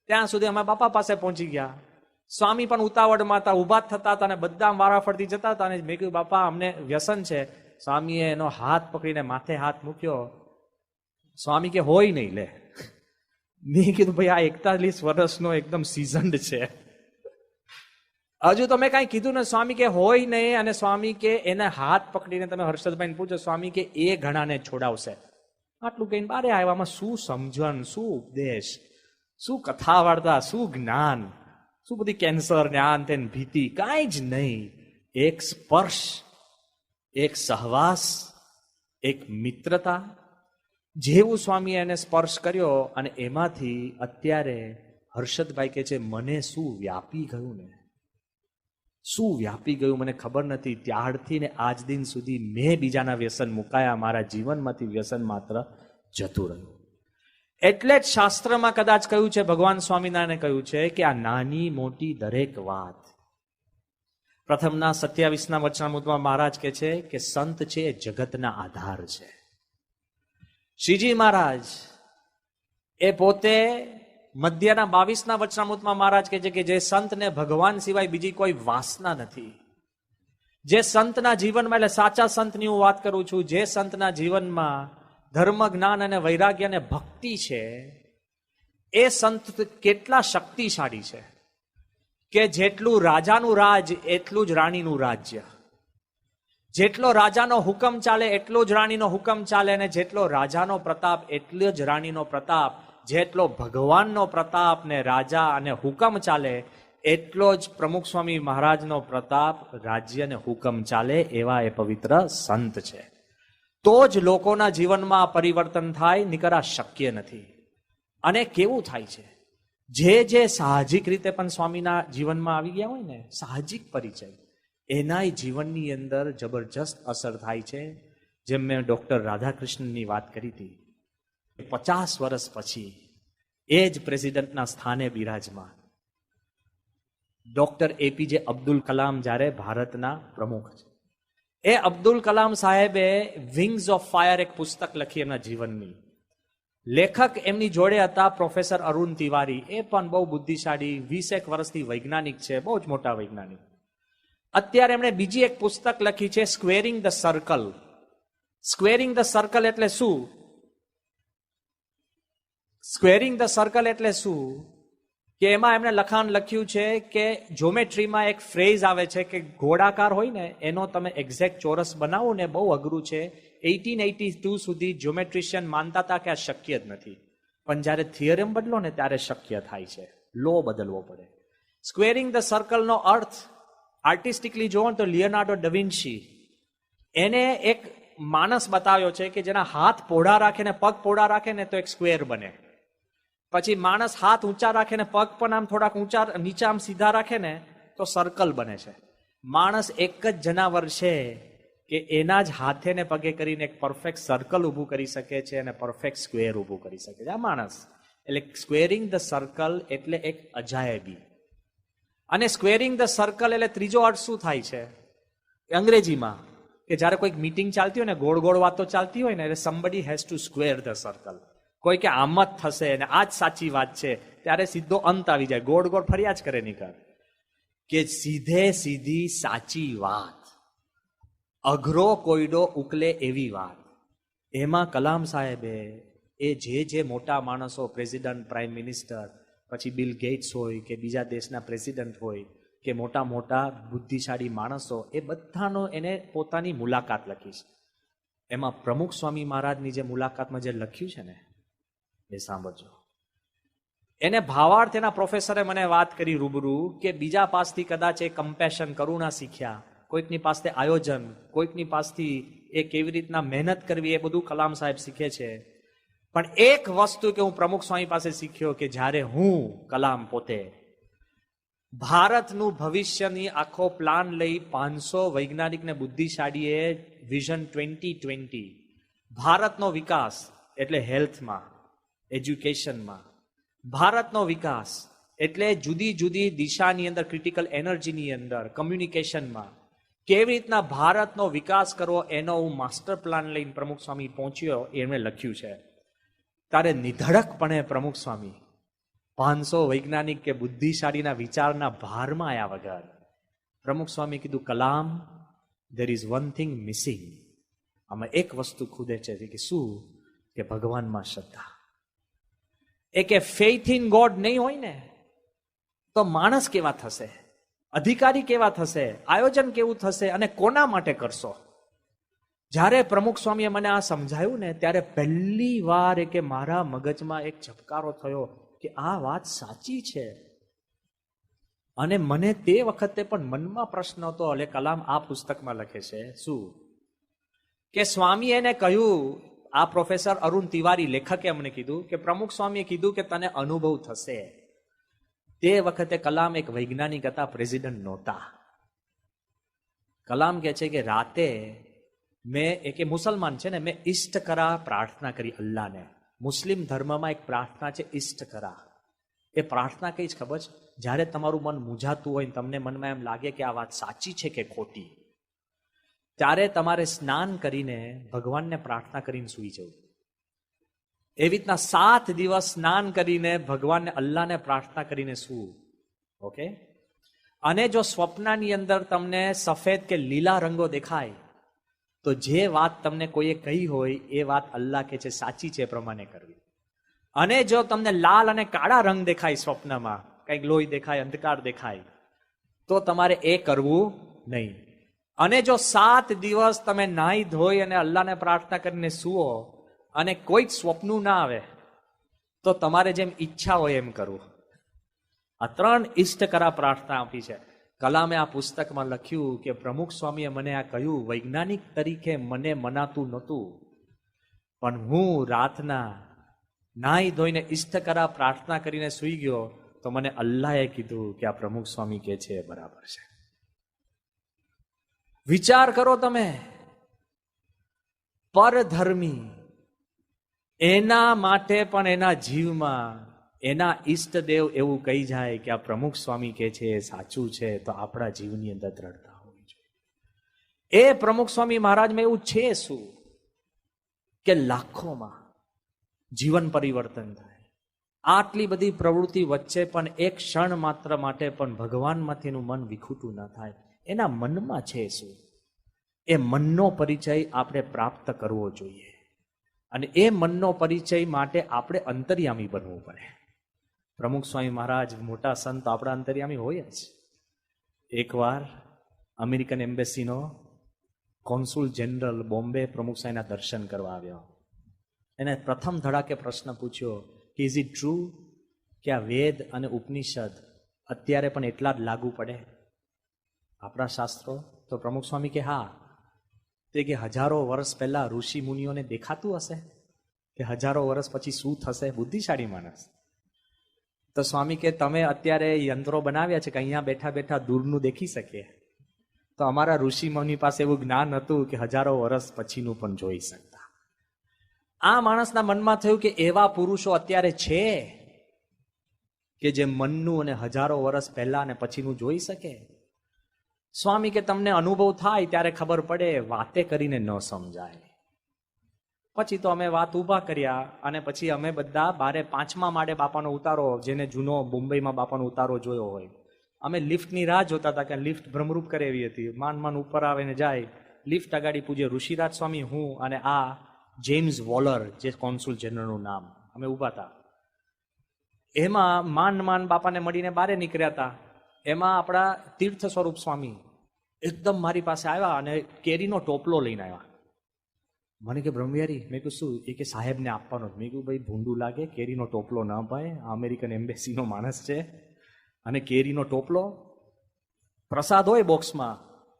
ત્યાં સુધી અમે બાપા પાસે પહોંચી ગયા. સ્વામી પણ ઉતાવળમાં હતા, ઉભા થતા હતા અને બધા વારાફરતી જતા હતા. અને મેં કહ્યું બાપા અમને વ્યસન છે. સ્વામીએ એનો હાથ પકડીને માથે હાથ મૂક્યો. સ્વામી કે હોય નહીં લે. મેં કીધું ભાઈ આ 41 વર્ષનો એકદમ સીઝન્ડ છે, હજુ તમે કઈ કીધું ને. સ્વામી કે હોય નહીં. અને સ્વામી કે એને હાથ પકડીને તમે હર્ષદભાઈને પૂછો, સ્વામી કે એ ઘણાને છોડાવશે. આટલું કહીને બારે આવ્યામાં શું સમજણ, શું ઉપદેશ, શું કથા વાર્તા, શું જ્ઞાન, શું બધી કેન્સર ને આ તે ભીતિ, કાંઈ જ નહીં. એક સ્પર્શ, એક સહવાસ, એક મિત્રતા, જેવું સ્વામીએ એને સ્પર્શ કર્યો. અને એમાંથી અત્યારે હર્ષદભાઈ કે છે મને શું વ્યાપી ગયું ને, શું વ્યાપી ગયું મને ખબર નથી. ત્યારથી ને આજ દિન સુધી મેં બીજાના વ્યસન મુકાયા, મારા જીવનમાંથી વ્યસન માત્ર જતું રહ્યું. એટલે જ શાસ્ત્રમાં કદાચ કહ્યું છે, ભગવાન સ્વામિનારાયણે કહ્યું છે કે આ નાની મોટી દરેક વાત. પ્રથમના 27ના વચનામૃતમાં મહારાજ કહે છે કે સંત છે એ જગતના આધાર છે. શ્રીજી મહારાજ એ પોતે મધ્યના 22ના વચનામૃતમાં મહારાજ કહે છે કે જે સંતને ભગવાન સિવાય બીજી કોઈ વાસના નથી, જે સંતના જીવનમાં, એટલે સાચા સંતની હું વાત કરું છું, જે સંતના જીવનમાં ધર્મ, જ્ઞાન અને વૈરાગ્ય અને ભક્તિ છે, એ સંત કેટલા શક્તિશાળી છે કે જેટલું રાજાનું રાજ એટલું જ રાણીનું રાજ્ય, જેટલો રાજાનો હુકમ ચાલે એટલો જ રાણીનો હુકમ ચાલે, અને જેટલો રાજાનો પ્રતાપ એટલો જ રાણીનો પ્રતાપ, જેટલો ભગવાનનો પ્રતાપ ને રાજા અને હુકમ ચાલે એટલો જ પ્રમુખ સ્વામી મહારાજનો પ્રતાપ, રાજ્ય ને હુકમ ચાલે. એવા એ પવિત્ર સંત છે. તો જ લોકોના જીવનમાં પરિવર્તન થાય, નહીંતર આ શક્ય નથી. અને કેવું થાય છે, જે સાહજિક રીતે પણ સ્વામીના જીવનમાં આવી ગયા હોય ને, સાહજિક પરિચય, એના જીવનની અંદર જબરજસ્ત અસર થાય છે. જેમ મેં ડોક્ટર રાધાકૃષ્ણની વાત કરી હતી, 50 વર્ષ પછી એ જ પ્રેસિડેન્ટના સ્થાને બિરાજમાન ડોક્ટર એપીજે અબ્દુલ કલામ જ્યારે ભારતના પ્રમુખ છે, એ અબ્દુલ કલામ સાહેબે વિંગ્સ ઓફ ફાયર એક પુસ્તક લખી એમના જીવનની. લેખક એમની જોડે હતા પ્રોફેસર અરુણ તિવારી. એ પણ બહુ બુદ્ધિશાળી, 20 વર્ષથી વૈજ્ઞાનિક છે, બહુ જ મોટા વૈજ્ઞાનિક. અત્યારે એમણે બીજી એક પુસ્તક લખી છે, squaring the circle. Squaring the circle એટલે શું? સ્ક્વેરિંગ ધ સર્કલ એટલે શું કે એમાં એમણે લખાણ લખ્યું છે કે જ્યોમેટ્રીમાં એક ફ્રેઝ આવે છે કે ગોળાકાર હોય ને એનો તમે એક્ઝેક્ટ ચોરસ બનાવો ને બહુ અઘરું છે. 1882 સુધી જ્યોમેટ્રિશિયન માનતા હતા કે આ શક્ય જ નથી, પણ જ્યારે થિયરમ બદલો ને ત્યારે શક્ય થાય છે, લો બદલવો પડે. સ્ક્વેરિંગ ધ સર્કલનો અર્થ આર્ટિસ્ટિકલી જોવો તો લિયોનાર્ડો ડા વિન્સી એને એક માણસ બતાવ્યો છે કે જેના હાથ પહોળા રાખે ને પગ પહોળા રાખે ને તો એક સ્ક્વેર બને. પછી માણસ હાથ ઊંચા રાખે ને પગ પણ આમ થોડાક ઊંચા નીચા આમ સીધા રાખે ને તો સર્કલ બને છે. માણસ એક જ જનાવર છે કે એના જ હાથે ને પગે કરીને એક પરફેક્ટ સર્કલ ઊભું કરી શકે છે અને પરફેક્ટ સ્ક્વેર ઊભું કરી શકે છે આ માણસ. એટલે સ્ક્વેરિંગ ધ સર્કલ એટલે એક અજાયબી. અને સ્ક્વેરિંગ ધ સર્કલ એટલે ત્રીજો અર્થ શું થાય છે અંગ્રેજીમાં, કે જ્યારે કોઈક મીટિંગ ચાલતી હોય ને, ગોળ ગોળ વાતો ચાલતી હોય ને, એટલે somebody has to square the circle. કોઈ કે આમ જ થશે અને આ જ સાચી વાત છે, ત્યારે સીધો અંત આવી જાય, ગોળ ગોળ ફર્યા જ કરે નીકળ. કે સીધે સીધી સાચી વાત, અઘરો કોયડો ઉકલે એવી વાત. એમાં કલામ સાહેબે એ જે મોટા માણસો, પ્રેસિડન્ટ, પ્રાઇમ મિનિસ્ટર, પછી બિલ ગેટ્સ હોય કે બીજા દેશના પ્રેસિડન્ટ હોય કે મોટા મોટા બુદ્ધિશાળી માણસો, એ બધાનો એને પોતાની મુલાકાત લખી છે. એમાં પ્રમુખ સ્વામી મહારાજની જે મુલાકાતમાં જે લખ્યું છે ને એ સાંભળજો. એને ભાવાર્થ એના પ્રોફેસરે મને વાત કરી રૂબરૂ કે બીજા પાસથી કદાચ એ કમ્પેશન, કરુણા શીખ્યા, કોઈકની પાસે આયોજન, કોઈકની પાસથી એ કેવી રીતના મહેનત કરવી, એ બધું કલામ સાહેબ શીખે છે. પણ એક વસ્તુ કે હું પ્રમુખ સ્વામી પાસે શીખ્યો કે જ્યારે હું કલામ પોતે ભારતનું ભવિષ્યની આખો પ્લાન લઈ 500 વૈજ્ઞાનિકને બુદ્ધિશાળીએ વિઝન 2020, ભારતનો વિકાસ એટલે હેલ્થમાં, એજ્યુકેશનમાં, ભારતનો વિકાસ એટલે જુદી જુદી દિશાની અંદર, ક્રિટિકલ એનર્જીની અંદર, કમ્યુનિકેશનમાં કેવી રીતના ભારતનો વિકાસ કરવો, એનો હું માસ્ટર પ્લાન લઈને પ્રમુખ સ્વામી પહોંચ્યો, એમણે લખ્યું છે. ત્યારે નિધડકપણે પ્રમુખ સ્વામી 500 વૈજ્ઞાનિક કે બુદ્ધિશાળીના વિચારના ભારમાં આવ્યા વગર પ્રમુખ સ્વામી કીધું, Kalam, there is one thing missing. આમાં એક વસ્તુ ખુદે છે કે શું? કે ભગવાનમાં શ્રદ્ધા. એ કે ફેથ ઇન ગોડ નહીં હોય ને તો માણસ કેવા થશે, અધિકારી કેવા થશે, આયોજન કેવું થશે, અને કોના માટે કરશો? જ્યારે પ્રમુખ સ્વામીએ મને આ સમજાયું ને ત્યારે પહેલી વાર કે મારા મગજમાં એક ઝબકારો થયો કે આ વાત સાચી છે. અને મને તે વખતે પણ મનમાં પ્રશ્ન હતો, એટલે કલામ આ પુસ્તકમાં લખે છે શું કે સ્વામી એને કહ્યું, આ પ્રોફેસર અરુણ તિવારી લેખકે અમને કીધું કે પ્રમુખ સ્વામીએ કીધું કે તને અનુભવ થશે. તે વખતે કલામ એક વૈજ્ઞાનિક હતા, પ્રેસિડેન્ટ નહોતા. કલામ કહે છે કે રાતે મેં, એક મુસલમાન છે ને, મેં ઈષ્ટ કરા પ્રાર્થના કરી અલ્લાહને. મુસ્લિમ ધર્મમાં એક પ્રાર્થના છે ઈષ્ટ કરા. એ પ્રાર્થના કઈ જ ખબર છે? જ્યારે તમારું મન મૂંઝાતું હોય, તમને મનમાં એમ લાગે કે આ વાત સાચી છે કે ખોટી, ત્યારે તમારે સ્નાન કરીને ભગવાનને પ્રાર્થના કરીને સૂઈ જવું. એવી રીતના 7 દિવસ સ્નાન કરીને ભગવાનને, અલ્લાહને પ્રાર્થના કરીને સૂવું. ઓકે. અને જો સ્વપ્નની અંદર તમને સફેદ કે લીલા રંગો દેખાય તો જે વાત તમને કોઈએ કહી હોય એ વાત અલ્લાહ કે છે સાચી છે, પ્રમાણે કરવી. અને જો તમને લાલ અને કાળા રંગ દેખાય સ્વપ્નમાં, કંઈક લોહી દેખાય, અંધકાર દેખાય, તો તમારે એ કરવું નહીં. અને જો 7 દિવસ તમે નાહી ધોઈ અને અલ્લાહને પ્રાર્થના કરીને સુવો અને કોઈ સ્વપ્નું ના આવે તો તમારે જેમ ઈચ્છા હોય એમ કરવું. આ 3 ઈષ્ટ કરા પ્રાર્થના આપી છે. કલામે આ પુસ્તકમાં લખ્યું કે પ્રમુખ સ્વામીએ મને આ કહ્યું, વૈજ્ઞાનિક તરીકે મને મનાતું નહોતું, પણ હું રાતના નાહી ધોઈને ઈષ્ટ કરા પ્રાર્થના કરીને સૂઈ ગયો તો મને અલ્લાહે કીધું કે આ પ્રમુખ સ્વામી કે છે બરાબર છે. વિચાર કરો તમે, પરધર્મી, એના માટે પણ એના જીવમાં એના ઈષ્ટદેવ એવું કહી જાય કે આ પ્રમુખ સ્વામી કે છે એ સાચું છે, તો આપણા જીવની અંદર દ્રઢતા હોવી જોઈએ. એ પ્રમુખ સ્વામી મહારાજમાં એવું છે શું કે લાખોમાં જીવન પરિવર્તન થાય. આટલી બધી પ્રવૃત્તિ વચ્ચે પણ એક ક્ષણ માત્ર માટે પણ ભગવાનમાંથી એનું મન વિખૂટું ન થાય. એના મનમાં છે શું? એ મનનો પરિચય આપણે પ્રાપ્ત કરવો જોઈએ. અને એ મનનો પરિચય માટે આપણે અંતર્યામી બનવું પડે. પ્રમુખ સ્વામી મહારાજ મોટા સંત આપણા અંતર્યામી હોય જ. એકવાર અમેરિકન એમ્બેસીનો કોન્સુલ જનરલ બોમ્બે પ્રમુખ સ્વામીના દર્શન કરવા આવ્યો. એને પ્રથમ ધડાકે પ્રશ્ન પૂછ્યો કે ઇઝ ઇટ ટ્રુ કે આ વેદ અને ઉપનિષદ અત્યારે પણ એટલા જ લાગુ પડે આપણા શાસ્ત્રો? તો પ્રમુખ સ્વામી કે હા. તે કે હજારો વર્ષ પહેલા ઋષિ મુનિઓને દેખાતું હશે કે હજારો વર્ષ પછી શું થશે? બુદ્ધિશાળી માણસ. તો સ્વામી કે તમે અત્યારે યંત્રો બનાવ્યા છે કે અહીંયા બેઠા બેઠા દૂરનું દેખી શકીએ, તો અમારા ઋષિ મુનિ પાસે એવું જ્ઞાન હતું કે હજારો વર્ષ પછીનું પણ જોઈ શકતા. આ માણસના મનમાં થયું કે એવા પુરુષો અત્યારે છે કે જે મનનું અને હજારો વર્ષ પહેલા અને પછીનું જોઈ શકે. સ્વામી કે તમને અનુભવ થાય ત્યારે ખબર પડે, વાતે કરીને ન સમજાય. પછી તો અમે વાત ઊભા કર્યા અને પછી અમે બધા બારે 5મા માળે બાપાનો ઉતારો, જેને જૂનો મુંબઈમાં બાપાનો ઉતારો જોયો હોય, અમે લિફ્ટની રાહ જોતા હતા કે લિફ્ટ ભ્રમરૂપ કરે એવી હતી. માન ઉપર આવે ને જાય. લિફ્ટ અગાડી પૂજ્ય ઋષિરાજ સ્વામી, હું અને આ જેમ્સ વોલર, જે કોન્સુલ જનરલનું નામ, અમે ઊભા હતા. એમાં માન બાપાને મળીને બારે નીકળ્યા હતા. એમાં આપણા તીર્થ સ્વરૂપ સ્વામી એકદમ મારી પાસે આવ્યા અને કેરીનો ટોપલો લઈને આવ્યા. મને કે બ્રહ્મવિહારી, મેં કહ્યું શું? એ કે સાહેબને આપવાનો. મેં કહ્યું ભાઈ ભૂંડું લાગે, કેરીનો ટોપલો ના પાય, આ અમેરિકન એમ્બેસીનો માણસ છે અને કેરીનો ટોપલો પ્રસાદ હોય બોક્સમાં.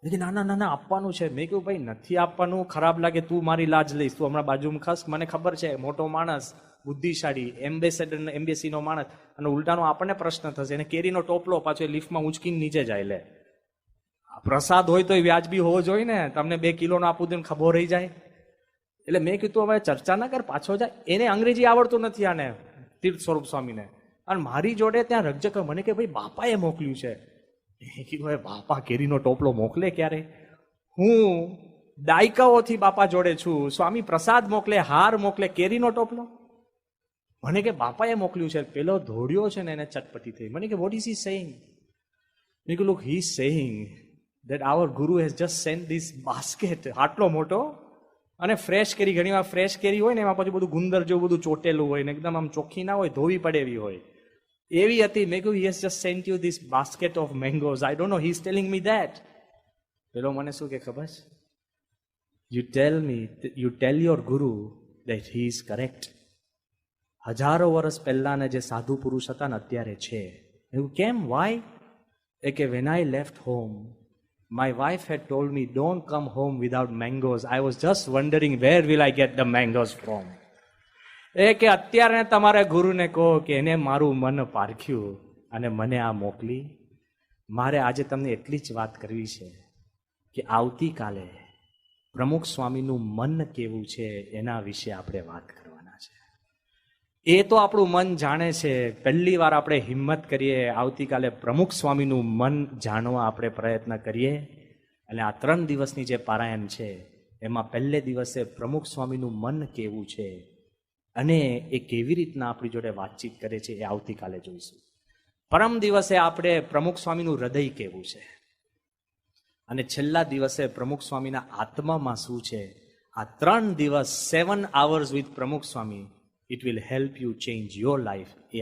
એ કે ના ના ના ના આપવાનું છે. મેં કહ્યું ભાઈ નથી આપવાનું, ખરાબ લાગે, તું મારી લાજ લઈશ, તું હમણાં બાજુમાં ખસ, મને ખબર છે મોટો માણસ, બુદ્ધિશાળી, એમ્બેસીનો માણસ, અને ઉલટાનો આપણને પ્રશ્ન થશે. એને કેરીનો ટોપલો પાછો લિફ્ટમાં ઉંચકીને નીચે જાય. લે પ્રસાદ હોય તો વ્યાજબી હોવો જોઈએ ને, તમને 2 કિલોનો આપું દઉં ખભો રહી જાય. એટલે મેં કીધું હવે ચર્ચા ના કર, પાછો જાય. એને અંગ્રેજી આવડતું નથી, આને તીર્થ સ્વરૂપ સ્વામીને, અને મારી જોડે ત્યાં રકજક. મને કે ભાઈ બાપાએ મોકલ્યું છે. એ કીધું હવે બાપા કેરીનો ટોપલો મોકલે ક્યારે? હું દાયકાઓથી બાપા જોડે છું, સ્વામી પ્રસાદ મોકલે, હાર મોકલે, કેરીનો ટોપલો? મને કે બાપાએ મોકલ્યું છે. પેલો ધોડ્યો છે ને એને ચટપટી થઈ. મને કે વોટ ઇઝ હી સેઇંગ? મેં કીધું look, he is saying that our guru has just sent this basket, આટલો મોટો, અને ફ્રેશ કેરી, ઘણી વાર ફ્રેશ કેરી હોય ને એમાં પછી બધું ગુંદર જેવું બધું ચોટેલું હોય ને એકદમ આમ ચોખ્ખી ના હોય, ધોવી પડે એવી હોય, એવી હતી. મેં કહ્યું he has just sent you this basket of mangoes. I don't know, he is telling me that. પેલો મને શું કે ખબર છે? you tell your guru that he is correct. હજારો વર્ષ પહેલાના જે સાધુ પુરુષ હતા ને અત્યારે છે. એવું કેમ? વાય? એ કે when I left home, my wife had told me, don't come home without mangoes. I was just wondering where will I get the mangoes from. એ કે અત્યારે તમારે ગુરુને કહો કે એને મારું મન પારખ્યું અને મને આ મોકલી. મારે આજે તમને એટલી જ વાત કરવી છે કે આવતીકાલે પ્રમુખ સ્વામીનું મન કેવું છે એના વિશે આપણે વાત કરવાના છે. એ તો આપણું મન જાણે છે. પહેલી વાર આપણે હિંમત કરીએ, આવતીકાલે પ્રમુખ સ્વામીનું મન જાણવા આપણે પ્રયત્ન કરીએ. અને આ 3 દિવસની જે પારાયણ છે એમાં પહેલે દિવસે પ્રમુખ સ્વામીનું મન કેવું છે અને એ કેવી રીતના આપણી જોડે વાતચીત કરે છે એ આવતીકાલે જોઈશું. પરમ દિવસે આપણે પ્રમુખ સ્વામીનું હૃદય કેવું છે, અને છેલ્લા દિવસે પ્રમુખ સ્વામીના આત્મામાં શું છે. આ 3 દિવસ 7 hours વિથ પ્રમુખ સ્વામી, it will help you change your life. A